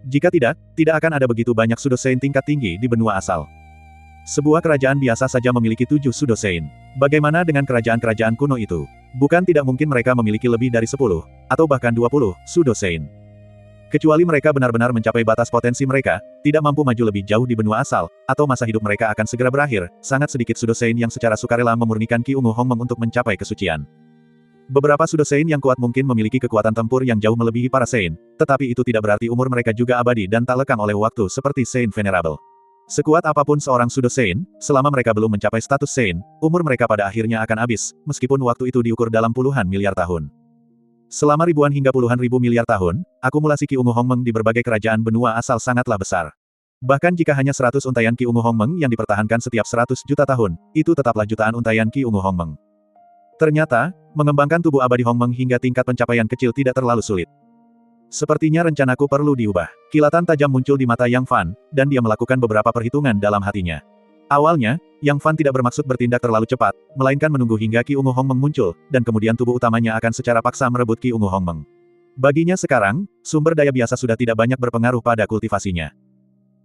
Jika tidak akan ada begitu banyak Sudo Sein tingkat tinggi di benua asal. Sebuah kerajaan biasa saja memiliki 7 Sudosein. Bagaimana dengan kerajaan-kerajaan kuno itu? Bukan tidak mungkin mereka memiliki lebih dari 10, atau bahkan 20, Sudosein. Kecuali mereka benar-benar mencapai batas potensi mereka, tidak mampu maju lebih jauh di benua asal, atau masa hidup mereka akan segera berakhir, sangat sedikit Sudosein yang secara sukarela memurnikan Qi Ungu Hongmeng untuk mencapai kesucian. Beberapa Sudosein yang kuat mungkin memiliki kekuatan tempur yang jauh melebihi para Sein, tetapi itu tidak berarti umur mereka juga abadi dan tak lekang oleh waktu seperti Sein Venerable. Sekuat apapun seorang Sudosein, selama mereka belum mencapai status Sein, umur mereka pada akhirnya akan habis, meskipun waktu itu diukur dalam puluhan miliar tahun. Selama ribuan hingga puluhan ribu miliar tahun, akumulasi Qi Ungu Hongmeng di berbagai kerajaan benua asal sangatlah besar. Bahkan jika hanya 100 untaian Qi Ungu Hongmeng yang dipertahankan setiap 100 juta tahun, itu tetaplah jutaan untaian Qi Ungu Hongmeng. Ternyata, mengembangkan tubuh abadi Hongmeng hingga tingkat pencapaian kecil tidak terlalu sulit. Sepertinya rencanaku perlu diubah. Kilatan tajam muncul di mata Yang Fan, dan dia melakukan beberapa perhitungan dalam hatinya. Awalnya, Yang Fan tidak bermaksud bertindak terlalu cepat, melainkan menunggu hingga Qi Ungu Hongmeng muncul, dan kemudian tubuh utamanya akan secara paksa merebut Qi Ungu Hongmeng. Baginya sekarang, sumber daya biasa sudah tidak banyak berpengaruh pada kultivasinya.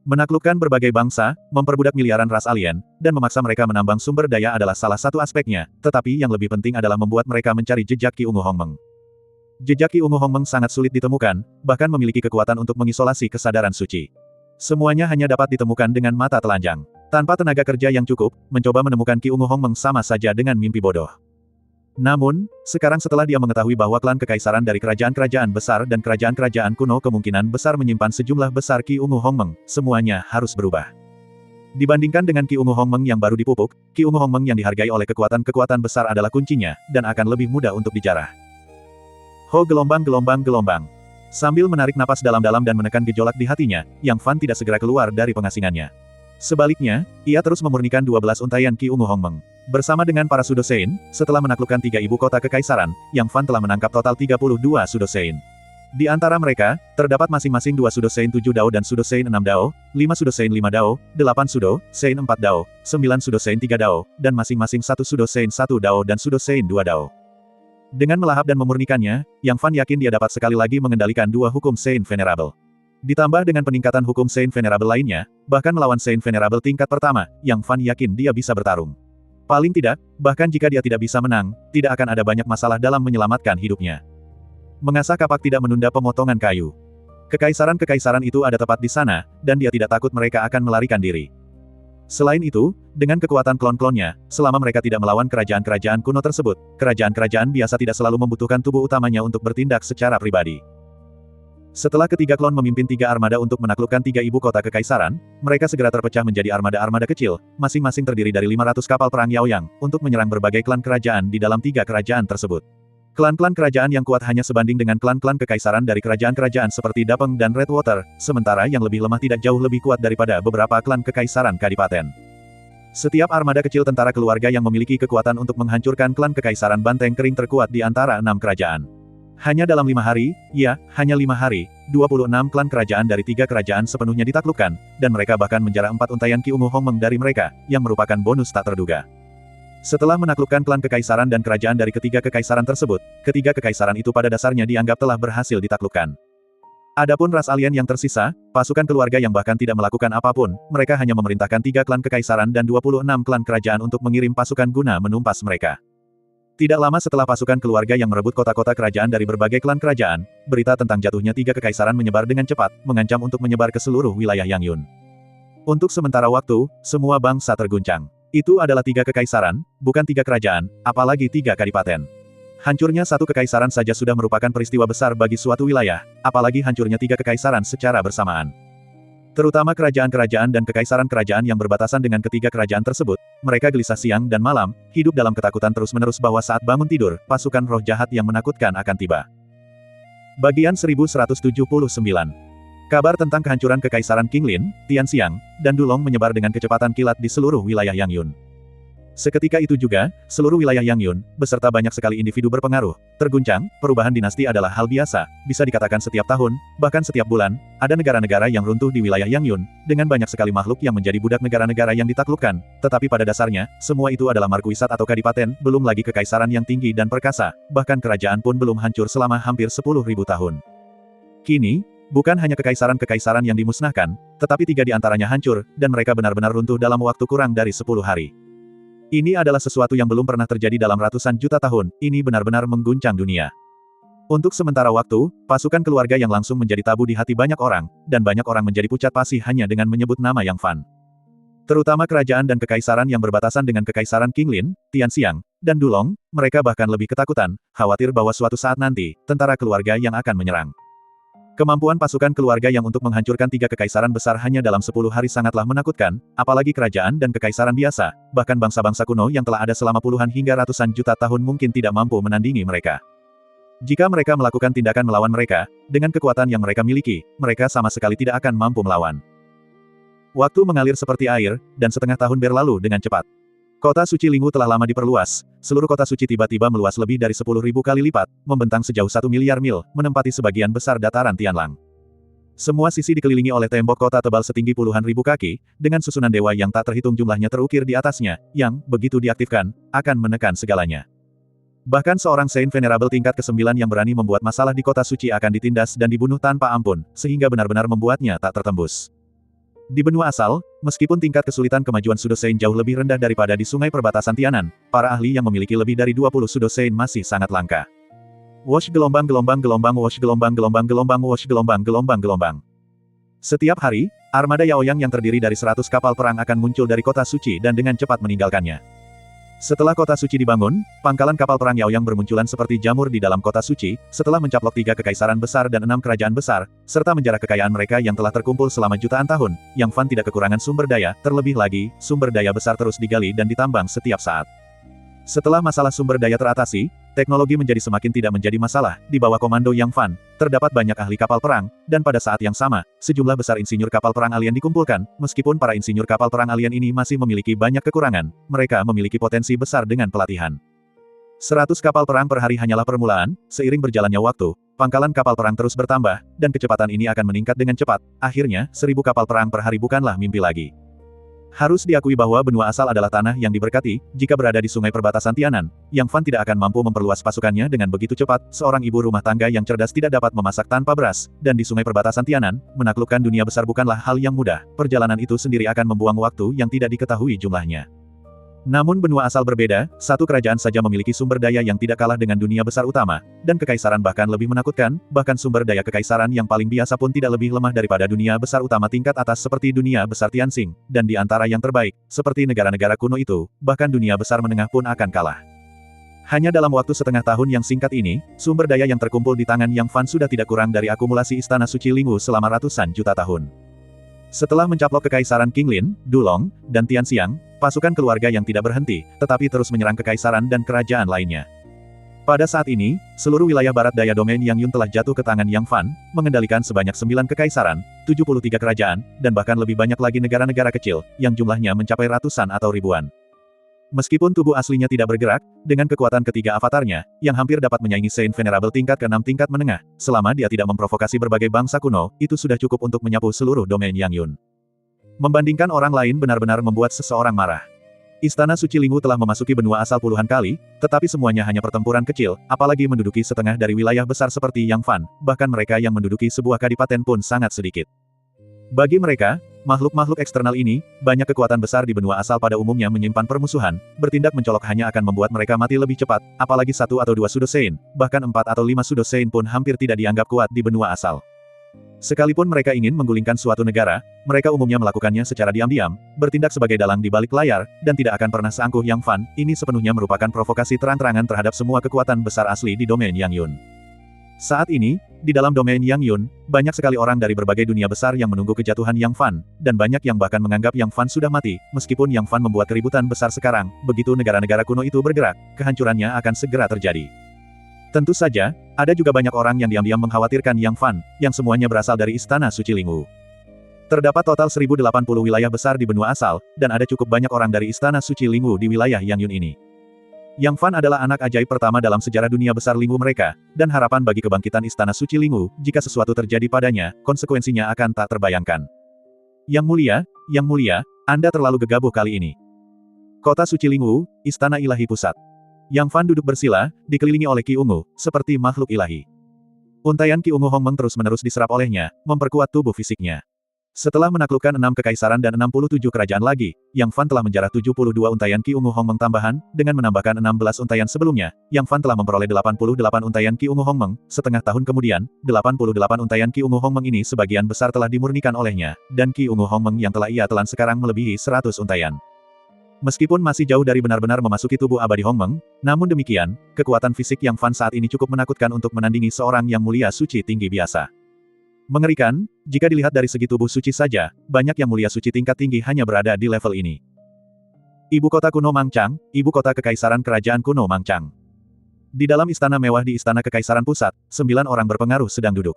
Menaklukkan berbagai bangsa, memperbudak miliaran ras alien, dan memaksa mereka menambang sumber daya adalah salah satu aspeknya, tetapi yang lebih penting adalah membuat mereka mencari jejak Qi Ungu Hongmeng. Jejak Qi Ungu Hongmeng sangat sulit ditemukan, bahkan memiliki kekuatan untuk mengisolasi kesadaran suci. Semuanya hanya dapat ditemukan dengan mata telanjang. Tanpa tenaga kerja yang cukup, mencoba menemukan Qi Ungu Hongmeng sama saja dengan mimpi bodoh. Namun, sekarang setelah dia mengetahui bahwa klan kekaisaran dari kerajaan-kerajaan besar dan kerajaan-kerajaan kuno kemungkinan besar menyimpan sejumlah besar Qi Ungu Hongmeng, semuanya harus berubah. Dibandingkan dengan Qi Ungu Hongmeng yang baru dipupuk, Qi Ungu Hongmeng yang dihargai oleh kekuatan-kekuatan besar adalah kuncinya, dan akan lebih mudah untuk dijarah. Ho gelombang. Sambil menarik napas dalam-dalam dan menekan gejolak di hatinya, Yang Fan tidak segera keluar dari pengasingannya. Sebaliknya, ia terus memurnikan 12 untaian Qi Ungu Hongmeng. Bersama dengan para Sudosein, setelah menaklukkan 3 ibu kota kekaisaran, Yang Fan telah menangkap total 32 Sudosein. Di antara mereka, terdapat masing-masing 2 Sudosein 7 Dao dan Sudosein 6 Dao, 5 Sudosein 5 Dao, 8 Sudosein 4 Dao, 9 Sudosein 3 Dao, dan masing-masing 1 Sudosein 1 Dao dan Sudosein 2 Dao. Dengan melahap dan memurnikannya, Yang Fan yakin dia dapat sekali lagi mengendalikan 2 hukum Sein Venerable. Ditambah dengan peningkatan hukum Sein Venerable lainnya, bahkan melawan Sein Venerable tingkat pertama, Yang Fan yakin dia bisa bertarung. Paling tidak, bahkan jika dia tidak bisa menang, tidak akan ada banyak masalah dalam menyelamatkan hidupnya. Mengasah kapak tidak menunda pemotongan kayu. Kekaisaran-kekaisaran itu ada tepat di sana, dan dia tidak takut mereka akan melarikan diri. Selain itu, dengan kekuatan klon-klonnya, selama mereka tidak melawan kerajaan-kerajaan kuno tersebut, kerajaan-kerajaan biasa tidak selalu membutuhkan tubuh utamanya untuk bertindak secara pribadi. Setelah ketiga klon memimpin 3 armada untuk menaklukkan 3 ibu kota kekaisaran, mereka segera terpecah menjadi armada-armada kecil, masing-masing terdiri dari 500 kapal perang Yaoyang, untuk menyerang berbagai klan kerajaan di dalam 3 kerajaan tersebut. Klan-klan kerajaan yang kuat hanya sebanding dengan klan-klan kekaisaran dari kerajaan-kerajaan seperti Dapeng dan Redwater, sementara yang lebih lemah tidak jauh lebih kuat daripada beberapa klan kekaisaran kadipaten. Setiap armada kecil tentara keluarga yang memiliki kekuatan untuk menghancurkan klan kekaisaran banteng kering terkuat di antara 6 kerajaan. Hanya dalam 5 hari, hanya 5 hari, 26 klan kerajaan dari 3 kerajaan sepenuhnya ditaklukkan, dan mereka bahkan menjarah 4 untaian Qi Ungu Hongmeng dari mereka, yang merupakan bonus tak terduga. Setelah menaklukkan klan kekaisaran dan kerajaan dari ketiga kekaisaran tersebut, ketiga kekaisaran itu pada dasarnya dianggap telah berhasil ditaklukkan. Adapun ras alien yang tersisa, pasukan keluarga yang bahkan tidak melakukan apapun, mereka hanya memerintahkan 3 klan kekaisaran dan 26 klan kerajaan untuk mengirim pasukan guna menumpas mereka. Tidak lama setelah pasukan keluarga yang merebut kota-kota kerajaan dari berbagai klan kerajaan, berita tentang jatuhnya 3 kekaisaran menyebar dengan cepat, mengancam untuk menyebar ke seluruh wilayah Yangyun. Untuk sementara waktu, semua bangsa terguncang. Itu adalah 3 kekaisaran, bukan 3 kerajaan, apalagi 3 kadipaten. Hancurnya satu kekaisaran saja sudah merupakan peristiwa besar bagi suatu wilayah, apalagi hancurnya 3 kekaisaran secara bersamaan. Terutama kerajaan-kerajaan dan kekaisaran kerajaan yang berbatasan dengan ketiga kerajaan tersebut, mereka gelisah siang dan malam, hidup dalam ketakutan terus-menerus bahwa saat bangun tidur, pasukan roh jahat yang menakutkan akan tiba. Bagian 1179. Kabar tentang kehancuran Kekaisaran Qinglin, Tianxiang, dan Dulong menyebar dengan kecepatan kilat di seluruh wilayah Yangyun. Seketika itu juga, seluruh wilayah Yangyun, beserta banyak sekali individu berpengaruh, terguncang. Perubahan dinasti adalah hal biasa, bisa dikatakan setiap tahun, bahkan setiap bulan, ada negara-negara yang runtuh di wilayah Yangyun, dengan banyak sekali makhluk yang menjadi budak negara-negara yang ditaklukkan, tetapi pada dasarnya, semua itu adalah markuisat atau kadipaten, belum lagi kekaisaran yang tinggi dan perkasa, bahkan kerajaan pun belum hancur selama hampir 10.000 tahun. Kini, Bukan hanya kekaisaran-kekaisaran yang dimusnahkan, tetapi 3 di antaranya hancur, dan mereka benar-benar runtuh dalam waktu kurang dari 10 hari. Ini adalah sesuatu yang belum pernah terjadi dalam ratusan juta tahun, ini benar-benar mengguncang dunia. Untuk sementara waktu, pasukan keluarga yang langsung menjadi tabu di hati banyak orang, dan banyak orang menjadi pucat pasi hanya dengan menyebut nama Yang Fan. Terutama kerajaan dan kekaisaran yang berbatasan dengan kekaisaran Qinglin, Tianxiang, dan Dulong, mereka bahkan lebih ketakutan, khawatir bahwa suatu saat nanti, tentara keluarga yang akan menyerang. Kemampuan pasukan keluarga yang untuk menghancurkan 3 kekaisaran besar hanya dalam 10 hari sangatlah menakutkan, apalagi kerajaan dan kekaisaran biasa, bahkan bangsa-bangsa kuno yang telah ada selama puluhan hingga ratusan juta tahun mungkin tidak mampu menandingi mereka. Jika mereka melakukan tindakan melawan mereka, dengan kekuatan yang mereka miliki, mereka sama sekali tidak akan mampu melawan. Waktu mengalir seperti air, dan setengah tahun berlalu dengan cepat. Kota suci Lingwu telah lama diperluas, seluruh kota suci tiba-tiba meluas lebih dari 10.000 kali lipat, membentang sejauh 1 miliar mil, menempati sebagian besar dataran Tianlang. Semua sisi dikelilingi oleh tembok kota tebal setinggi puluhan ribu kaki, dengan susunan dewa yang tak terhitung jumlahnya terukir di atasnya, yang, begitu diaktifkan, akan menekan segalanya. Bahkan seorang Saint Venerable tingkat ke-9 yang berani membuat masalah di kota suci akan ditindas dan dibunuh tanpa ampun, sehingga benar-benar membuatnya tak tertembus. Di benua asal, meskipun tingkat kesulitan kemajuan Sudosein jauh lebih rendah daripada di sungai perbatasan Tianan, para ahli yang memiliki lebih dari 20 Sudosein masih sangat langka. Wash gelombang gelombang gelombang wash gelombang gelombang gelombang wash gelombang gelombang gelombang. Setiap hari, armada Yaoyang yang terdiri dari 100 kapal perang akan muncul dari kota suci dan dengan cepat meninggalkannya. Setelah kota suci dibangun, pangkalan kapal perang Yaoyang bermunculan seperti jamur di dalam kota suci, setelah mencaplok 3 kekaisaran besar dan 6 kerajaan besar, serta menjarah kekayaan mereka yang telah terkumpul selama jutaan tahun, Yang Fan tidak kekurangan sumber daya, terlebih lagi, sumber daya besar terus digali dan ditambang setiap saat. Setelah masalah sumber daya teratasi, teknologi menjadi semakin tidak menjadi masalah, di bawah komando Yang Fan, terdapat banyak ahli kapal perang, dan pada saat yang sama, sejumlah besar insinyur kapal perang alien dikumpulkan, meskipun para insinyur kapal perang alien ini masih memiliki banyak kekurangan, mereka memiliki potensi besar dengan pelatihan. 100 kapal perang per hari hanyalah permulaan, seiring berjalannya waktu, pangkalan kapal perang terus bertambah, dan kecepatan ini akan meningkat dengan cepat, akhirnya, 1000 kapal perang per hari bukanlah mimpi lagi. Harus diakui bahwa benua asal adalah tanah yang diberkati, jika berada di sungai perbatasan Tianan, Yang Fan tidak akan mampu memperluas pasukannya dengan begitu cepat, seorang ibu rumah tangga yang cerdas tidak dapat memasak tanpa beras, dan di sungai perbatasan Tianan, menaklukkan dunia besar bukanlah hal yang mudah, perjalanan itu sendiri akan membuang waktu yang tidak diketahui jumlahnya. Namun benua asal berbeda, satu kerajaan saja memiliki sumber daya yang tidak kalah dengan dunia besar utama, dan kekaisaran bahkan lebih menakutkan, bahkan sumber daya kekaisaran yang paling biasa pun tidak lebih lemah daripada dunia besar utama tingkat atas seperti dunia besar Tianxing, dan di antara yang terbaik, seperti negara-negara kuno itu, bahkan dunia besar menengah pun akan kalah. Hanya dalam waktu setengah tahun yang singkat ini, sumber daya yang terkumpul di tangan Yang Fan sudah tidak kurang dari akumulasi istana suci Lingwu selama ratusan juta tahun. Setelah mencaplok kekaisaran Qinglin, Dulong, dan Tianxiang, pasukan keluarga yang tidak berhenti, tetapi terus menyerang kekaisaran dan kerajaan lainnya. Pada saat ini, seluruh wilayah barat daya domain Yangyun telah jatuh ke tangan Yang Fan, mengendalikan sebanyak 9 kekaisaran, 73 kerajaan, dan bahkan lebih banyak lagi negara-negara kecil, yang jumlahnya mencapai ratusan atau ribuan. Meskipun tubuh aslinya tidak bergerak, dengan kekuatan ketiga avatarnya, yang hampir dapat menyaingi Saint Venerable tingkat ke-6 tingkat menengah, selama dia tidak memprovokasi berbagai bangsa kuno, itu sudah cukup untuk menyapu seluruh domain Yangyun. Membandingkan orang lain benar-benar membuat seseorang marah. Istana Suci Lingwu telah memasuki benua asal puluhan kali, tetapi semuanya hanya pertempuran kecil, apalagi menduduki setengah dari wilayah besar seperti Yang Fan, bahkan mereka yang menduduki sebuah kadipaten pun sangat sedikit. Bagi mereka, makhluk-makhluk eksternal ini, banyak kekuatan besar di benua asal pada umumnya menyimpan permusuhan, bertindak mencolok hanya akan membuat mereka mati lebih cepat, apalagi 1 atau 2 Sudosein, bahkan 4 atau 5 Sudosein pun hampir tidak dianggap kuat di benua asal. Sekalipun mereka ingin menggulingkan suatu negara, mereka umumnya melakukannya secara diam-diam, bertindak sebagai dalang di balik layar, dan tidak akan pernah seangkuh Yang Fan, ini sepenuhnya merupakan provokasi terang-terangan terhadap semua kekuatan besar asli di domain Yangyun. Saat ini, di dalam domain Yangyun, banyak sekali orang dari berbagai dunia besar yang menunggu kejatuhan Yang Fan, dan banyak yang bahkan menganggap Yang Fan sudah mati, meskipun Yang Fan membuat keributan besar sekarang, begitu negara-negara kuno itu bergerak, kehancurannya akan segera terjadi. Tentu saja, ada juga banyak orang yang diam-diam mengkhawatirkan Yang Fan, yang semuanya berasal dari Istana Suci Lingwu. Terdapat total 1080 wilayah besar di benua asal, dan ada cukup banyak orang dari Istana Suci Lingwu di wilayah Yangyun ini. Yang Fan adalah anak ajaib pertama dalam sejarah dunia besar Lingwu mereka, dan harapan bagi kebangkitan Istana Suci Lingwu, jika sesuatu terjadi padanya, konsekuensinya akan tak terbayangkan. Yang mulia, Anda terlalu gegabah kali ini. Kota Suci Lingwu, Istana Ilahi Pusat. Yang Fan duduk bersila, dikelilingi oleh Ki Ungu, seperti makhluk ilahi. Untaian Ki Ungu Hongmeng terus-menerus diserap olehnya, memperkuat tubuh fisiknya. Setelah menaklukkan 6 kekaisaran dan 67 kerajaan lagi, Yang Fan telah menjarah 72 untaian Ki Ungu Hongmeng tambahan, dengan menambahkan 16 untaian sebelumnya, Yang Fan telah memperoleh 88 untaian Ki Ungu Hongmeng. Setengah tahun kemudian, 88 untaian Ki Ungu Hongmeng ini sebagian besar telah dimurnikan olehnya, dan Ki Ungu Hongmeng yang telah ia telan sekarang melebihi 100 untaian. Meskipun masih jauh dari benar-benar memasuki tubuh abadi Hongmeng, namun demikian, kekuatan fisik Yang Fan saat ini cukup menakutkan untuk menandingi seorang yang mulia suci tinggi biasa. Mengerikan, jika dilihat dari segi tubuh suci saja, banyak yang mulia suci tingkat tinggi hanya berada di level ini. Ibu kota kuno Mangchang, ibu kota kekaisaran kerajaan kuno Mangchang. Di dalam istana mewah di istana kekaisaran pusat, 9 orang berpengaruh sedang duduk.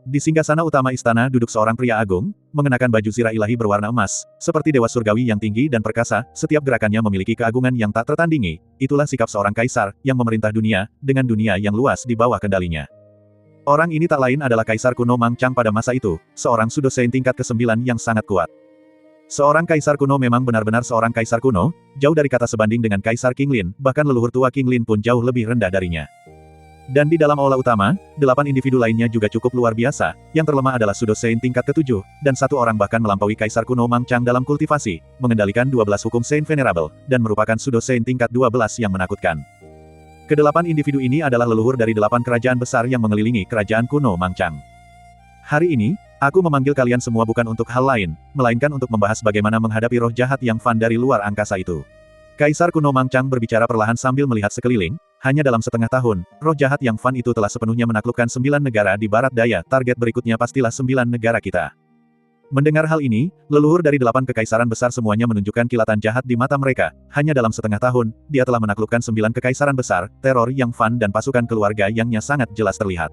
Di singgasana utama istana duduk seorang pria agung, mengenakan baju zirah ilahi berwarna emas, seperti dewa surgawi yang tinggi dan perkasa, setiap gerakannya memiliki keagungan yang tak tertandingi. Itulah sikap seorang kaisar, yang memerintah dunia, dengan dunia yang luas di bawah kendalinya. Orang ini tak lain adalah Kaisar kuno Mangchang pada masa itu, seorang Sudosein tingkat ke-9 yang sangat kuat. Seorang kaisar kuno memang benar-benar seorang kaisar kuno, jauh dari kata sebanding dengan Kaisar Qinglin, bahkan leluhur tua Qinglin pun jauh lebih rendah darinya. Dan di dalam aula utama, 8 individu lainnya juga cukup luar biasa, yang terlemah adalah Sudosein tingkat ke-7, dan satu orang bahkan melampaui Kaisar kuno Mangchang dalam kultivasi, mengendalikan 12 hukum Saint Venerable, dan merupakan Sudosein tingkat 12 yang menakutkan. Kedelapan individu ini adalah leluhur dari 8 kerajaan besar yang mengelilingi kerajaan kuno Mangchang. Hari ini, aku memanggil kalian semua bukan untuk hal lain, melainkan untuk membahas bagaimana menghadapi roh jahat Yang Fan dari luar angkasa itu. Kaisar kuno Mangchang berbicara perlahan sambil melihat sekeliling, hanya dalam setengah tahun, roh jahat Yang Fan itu telah sepenuhnya menaklukkan 9 negara di barat daya, target berikutnya pastilah 9 negara kita. Mendengar hal ini, leluhur dari 8 kekaisaran besar semuanya menunjukkan kilatan jahat di mata mereka. Hanya dalam setengah tahun, dia telah menaklukkan 9 kekaisaran besar, teror Yang Fan dan pasukan keluarga Yang-nya sangat jelas terlihat.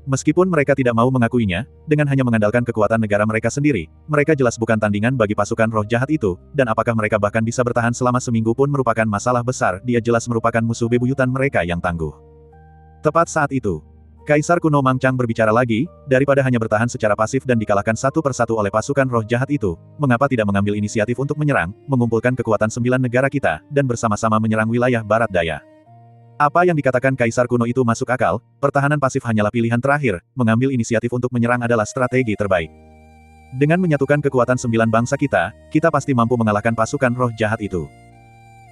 Meskipun mereka tidak mau mengakuinya, dengan hanya mengandalkan kekuatan negara mereka sendiri, mereka jelas bukan tandingan bagi pasukan roh jahat itu, dan apakah mereka bahkan bisa bertahan selama seminggu pun merupakan masalah besar. Dia jelas merupakan musuh bebuyutan mereka yang tangguh. Tepat saat itu, Kaisar kuno Mangchang berbicara lagi, daripada hanya bertahan secara pasif dan dikalahkan satu persatu oleh pasukan roh jahat itu, mengapa tidak mengambil inisiatif untuk menyerang, mengumpulkan kekuatan 9 negara kita, dan bersama-sama menyerang wilayah barat daya. Apa yang dikatakan Kaisar kuno itu masuk akal, pertahanan pasif hanyalah pilihan terakhir, mengambil inisiatif untuk menyerang adalah strategi terbaik. Dengan menyatukan kekuatan 9 bangsa kita pasti mampu mengalahkan pasukan roh jahat itu.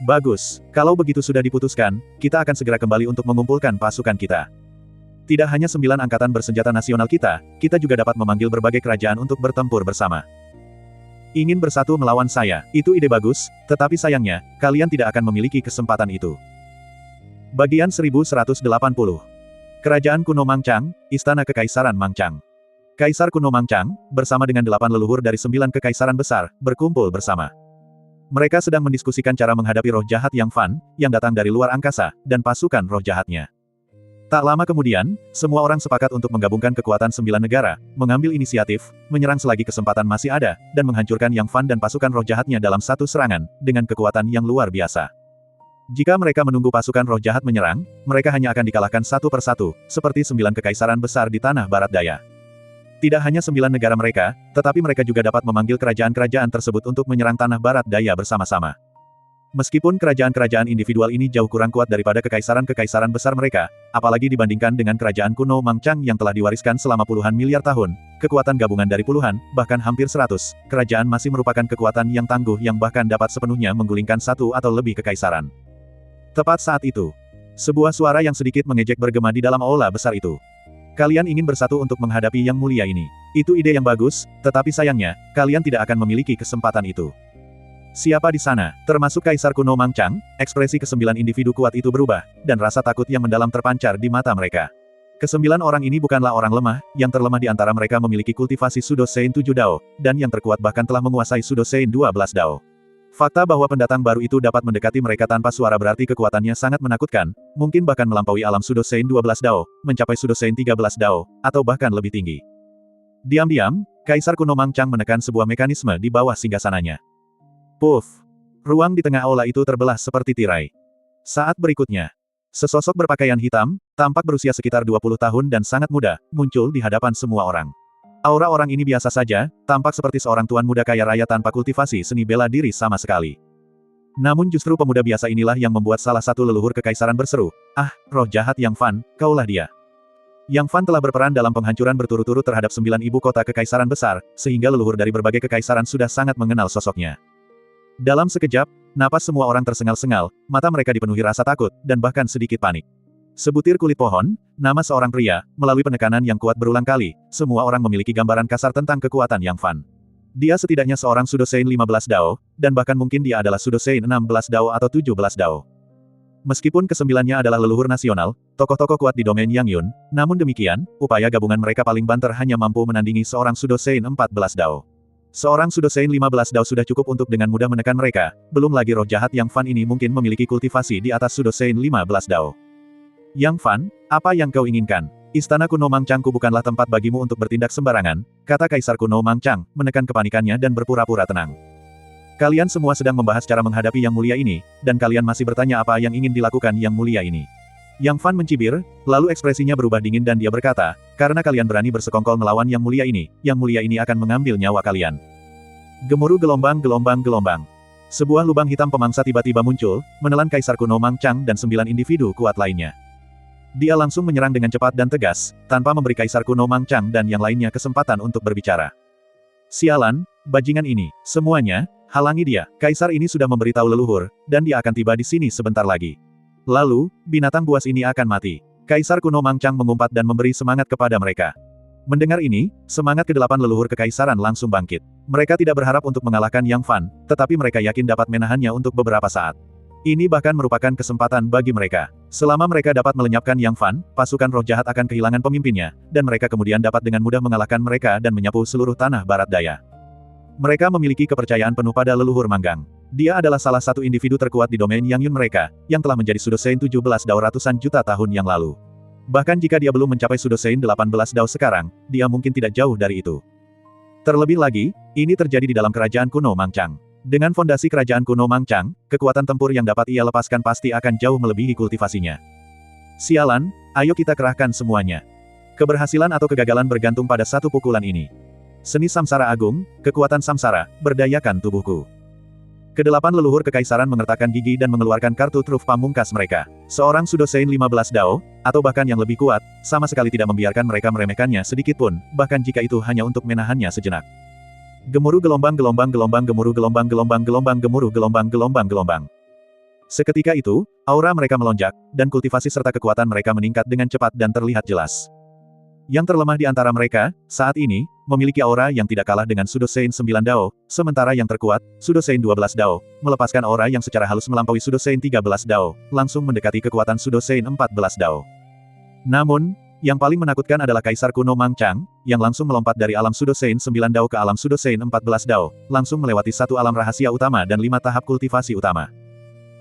Bagus, kalau begitu sudah diputuskan, kita akan segera kembali untuk mengumpulkan pasukan kita. Tidak hanya 9 angkatan bersenjata nasional kita juga dapat memanggil berbagai kerajaan untuk bertempur bersama. Ingin bersatu melawan saya, itu ide bagus, tetapi sayangnya, kalian tidak akan memiliki kesempatan itu. Bagian 1180. Kerajaan kuno Mangchang, Istana Kekaisaran Mangchang. Kaisar kuno Mangchang, bersama dengan 8 leluhur dari 9 kekaisaran besar, berkumpul bersama. Mereka sedang mendiskusikan cara menghadapi roh jahat Yang Fan, yang datang dari luar angkasa, dan pasukan roh jahatnya. Tak lama kemudian, semua orang sepakat untuk menggabungkan kekuatan 9 negara, mengambil inisiatif, menyerang selagi kesempatan masih ada, dan menghancurkan Yang Fan dan pasukan roh jahatnya dalam satu serangan, dengan kekuatan yang luar biasa. Jika mereka menunggu pasukan roh jahat menyerang, mereka hanya akan dikalahkan satu persatu, seperti 9 kekaisaran besar di tanah barat daya. Tidak hanya 9 negara mereka, tetapi mereka juga dapat memanggil kerajaan-kerajaan tersebut untuk menyerang tanah barat daya bersama-sama. Meskipun kerajaan-kerajaan individual ini jauh kurang kuat daripada kekaisaran-kekaisaran besar mereka, apalagi dibandingkan dengan kerajaan kuno Mangchang yang telah diwariskan selama puluhan miliar tahun, kekuatan gabungan dari puluhan, bahkan hampir 100, kerajaan masih merupakan kekuatan yang tangguh yang bahkan dapat sepenuhnya menggulingkan satu atau lebih kekaisaran. Tepat saat itu, sebuah suara yang sedikit mengejek bergema di dalam aula besar itu. Kalian ingin bersatu untuk menghadapi yang mulia ini. Itu ide yang bagus, tetapi sayangnya, kalian tidak akan memiliki kesempatan itu. Siapa di sana, termasuk Kaisar kuno Mangchang, ekspresi ke-9 individu kuat itu berubah, dan rasa takut yang mendalam terpancar di mata mereka. Ke-9 orang ini bukanlah orang lemah, yang terlemah di antara mereka memiliki kultivasi Sudosein 7 Dao, dan yang terkuat bahkan telah menguasai Sudosein 12 Dao. Fakta bahwa pendatang baru itu dapat mendekati mereka tanpa suara berarti kekuatannya sangat menakutkan, mungkin bahkan melampaui alam Sudosein 12 Dao, mencapai Sudosein 13 Dao, atau bahkan lebih tinggi. Diam-diam, Kaisar kuno Mangchang menekan sebuah mekanisme di bawah singgasananya. Puff! Ruang di tengah aula itu terbelah seperti tirai. Saat berikutnya, sesosok berpakaian hitam, tampak berusia sekitar 20 tahun dan sangat muda, muncul di hadapan semua orang. Aura orang ini biasa saja, tampak seperti seorang tuan muda kaya raya tanpa kultivasi seni bela diri sama sekali. Namun justru pemuda biasa inilah yang membuat salah satu leluhur kekaisaran berseru, "Ah, roh jahat Yang Fan, kaulah dia." Yang Fan telah berperan dalam penghancuran berturut-turut terhadap 9 ibu kota kekaisaran besar, sehingga leluhur dari berbagai kekaisaran sudah sangat mengenal sosoknya. Dalam sekejap, napas semua orang tersengal-sengal, mata mereka dipenuhi rasa takut, dan bahkan sedikit panik. Sebutir kulit pohon, nama seorang pria, melalui penekanan yang kuat berulang kali, semua orang memiliki gambaran kasar tentang kekuatan Yang Fan. Dia setidaknya seorang Sudosein 15 Dao, dan bahkan mungkin dia adalah Sudosein 16 Dao atau 17 Dao. Meskipun kesembilannya adalah leluhur nasional, tokoh-tokoh kuat di domain Yang Yun, namun demikian, upaya gabungan mereka paling banter hanya mampu menandingi seorang Sudosein 14 Dao. Seorang Sudosein 15 Dao sudah cukup untuk dengan mudah menekan mereka, belum lagi roh jahat Yang Fan ini mungkin memiliki kultivasi di atas Sudosein 15 Dao. Yang Fan, apa yang kau inginkan? Istana kuno Mangchangku bukanlah tempat bagimu untuk bertindak sembarangan, kata Kaisar kuno Mangchang, menekan kepanikannya dan berpura-pura tenang. Kalian semua sedang membahas cara menghadapi Yang Mulia ini, dan kalian masih bertanya apa yang ingin dilakukan Yang Mulia ini. Yang Fan mencibir, lalu ekspresinya berubah dingin dan dia berkata, karena kalian berani bersekongkol melawan Yang Mulia ini akan mengambil nyawa kalian. Gemuruh gelombang. Sebuah lubang hitam pemangsa tiba-tiba muncul, menelan Kaisar kuno Mangchang dan 9 individu kuat lainnya. Dia langsung menyerang dengan cepat dan tegas, tanpa memberi Kaisar kuno Mangchang dan yang lainnya kesempatan untuk berbicara. Sialan, bajingan ini, semuanya, halangi dia. Kaisar ini sudah memberitahu leluhur, dan dia akan tiba di sini sebentar lagi. Lalu, binatang buas ini akan mati. Kaisar kuno Mangchang mengumpat dan memberi semangat kepada mereka. Mendengar ini, semangat ke-8 leluhur kekaisaran langsung bangkit. Mereka tidak berharap untuk mengalahkan Yang Fan, tetapi mereka yakin dapat menahannya untuk beberapa saat. Ini bahkan merupakan kesempatan bagi mereka. Selama mereka dapat melenyapkan Yang Fan, pasukan roh jahat akan kehilangan pemimpinnya, dan mereka kemudian dapat dengan mudah mengalahkan mereka dan menyapu seluruh tanah barat daya. Mereka memiliki kepercayaan penuh pada leluhur Manggang. Dia adalah salah satu individu terkuat di domain Yang Yun mereka, yang telah menjadi Sudosein 17 Dao ratusan juta tahun yang lalu. Bahkan jika dia belum mencapai Sudosein 18 Dao sekarang, dia mungkin tidak jauh dari itu. Terlebih lagi, ini terjadi di dalam kerajaan kuno Mangchang. Dengan fondasi kerajaan kuno Mangchang, kekuatan tempur yang dapat ia lepaskan pasti akan jauh melebihi kultivasinya. Sialan, ayo kita kerahkan semuanya. Keberhasilan atau kegagalan bergantung pada satu pukulan ini. Seni Samsara Agung, kekuatan Samsara, berdayakan tubuhku. Kedelapan leluhur kekaisaran mengertakkan gigi dan mengeluarkan kartu truf pamungkas mereka. Seorang Sudosein 15 Dao, atau bahkan yang lebih kuat, sama sekali tidak membiarkan mereka meremehkannya sedikitpun, bahkan jika itu hanya untuk menahannya sejenak. Gemuruh gelombang. Seketika itu, aura mereka melonjak, dan kultivasi serta kekuatan mereka meningkat dengan cepat dan terlihat jelas. Yang terlemah di antara mereka, saat ini, memiliki aura yang tidak kalah dengan Sudosein 9 Dao, sementara yang terkuat, Sudosein 12 Dao, melepaskan aura yang secara halus melampaui Sudosein 13 Dao, langsung mendekati kekuatan Sudosein 14 Dao. Namun, yang paling menakutkan adalah Kaisar kuno Mangchang, yang langsung melompat dari alam Sudosein 9 Dao ke alam Sudosein 14 Dao, langsung melewati satu alam rahasia utama dan 5 tahap kultivasi utama.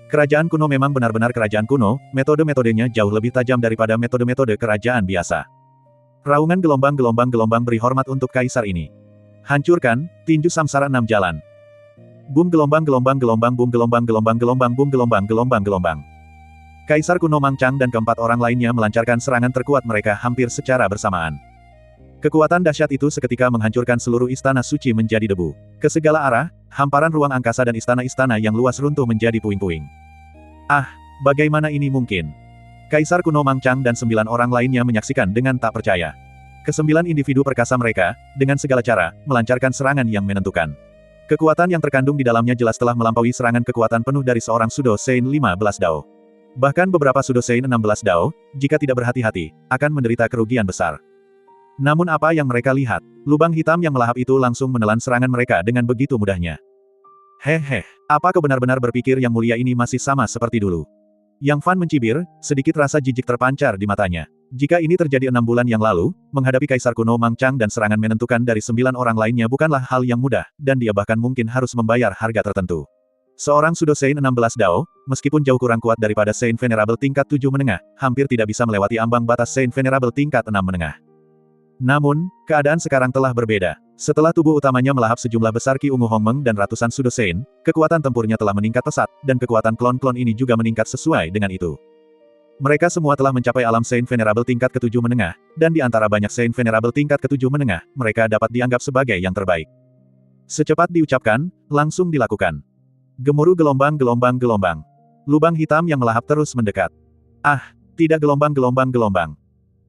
Kerajaan kuno memang benar-benar kerajaan kuno, metode-metodenya jauh lebih tajam daripada metode-metode kerajaan biasa. Raungan gelombang beri hormat untuk kaisar ini. Hancurkan, tinju samsara 6 jalan. Boom gelombang. Kaisar kuno Mangchang dan keempat orang lainnya melancarkan serangan terkuat mereka hampir secara bersamaan. Kekuatan dahsyat itu seketika menghancurkan seluruh istana suci menjadi debu. Ke segala arah, hamparan ruang angkasa dan istana-istana yang luas runtuh menjadi puing-puing. Ah, bagaimana ini mungkin? Kaisar kuno Mangchang dan 9 orang lainnya menyaksikan dengan tak percaya. Ke-9 individu perkasa mereka, dengan segala cara, melancarkan serangan yang menentukan. Kekuatan yang terkandung di dalamnya jelas telah melampaui serangan kekuatan penuh dari seorang Sudosein 15 Dao. Bahkan beberapa Sudosein 16 Dao, jika tidak berhati-hati, akan menderita kerugian besar. Namun apa yang mereka lihat? Lubang hitam yang melahap itu langsung menelan serangan mereka dengan begitu mudahnya. Hehe, apa kau benar-benar berpikir Yang Mulia ini masih sama seperti dulu? Yang Fan mencibir, sedikit rasa jijik terpancar di matanya. Jika ini terjadi 6 bulan yang lalu, menghadapi Kaisar kuno Mangchang dan serangan menentukan dari 9 orang lainnya bukanlah hal yang mudah, dan dia bahkan mungkin harus membayar harga tertentu. Seorang Sudosein 16 Dao, meskipun jauh kurang kuat daripada Saint Venerable tingkat 7 menengah, hampir tidak bisa melewati ambang batas Saint Venerable tingkat 6 menengah. Namun, keadaan sekarang telah berbeda. Setelah tubuh utamanya melahap sejumlah besar Ki Ungu Hongmeng dan ratusan Sudosein, kekuatan tempurnya telah meningkat pesat, dan kekuatan klon-klon ini juga meningkat sesuai dengan itu. Mereka semua telah mencapai alam Saint Venerable tingkat ke-7 menengah, dan di antara banyak Saint Venerable tingkat ke-7 menengah, mereka dapat dianggap sebagai yang terbaik. Secepat diucapkan, langsung dilakukan. Gemuruh gelombang. Lubang hitam yang melahap terus mendekat. Ah, tidak gelombang.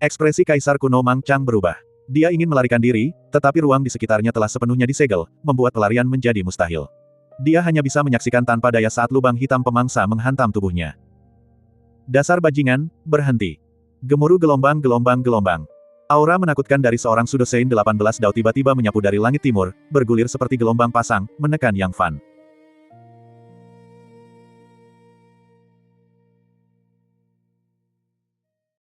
Ekspresi Kaisar kuno Mang Chang berubah. Dia ingin melarikan diri, tetapi ruang di sekitarnya telah sepenuhnya disegel, membuat pelarian menjadi mustahil. Dia hanya bisa menyaksikan tanpa daya saat lubang hitam pemangsa menghantam tubuhnya. Dasar bajingan, berhenti. Gemuruh gelombang. Aura menakutkan dari seorang Sudosein 18 Dao tiba-tiba menyapu dari langit timur, bergulir seperti gelombang pasang, menekan Yang Fan.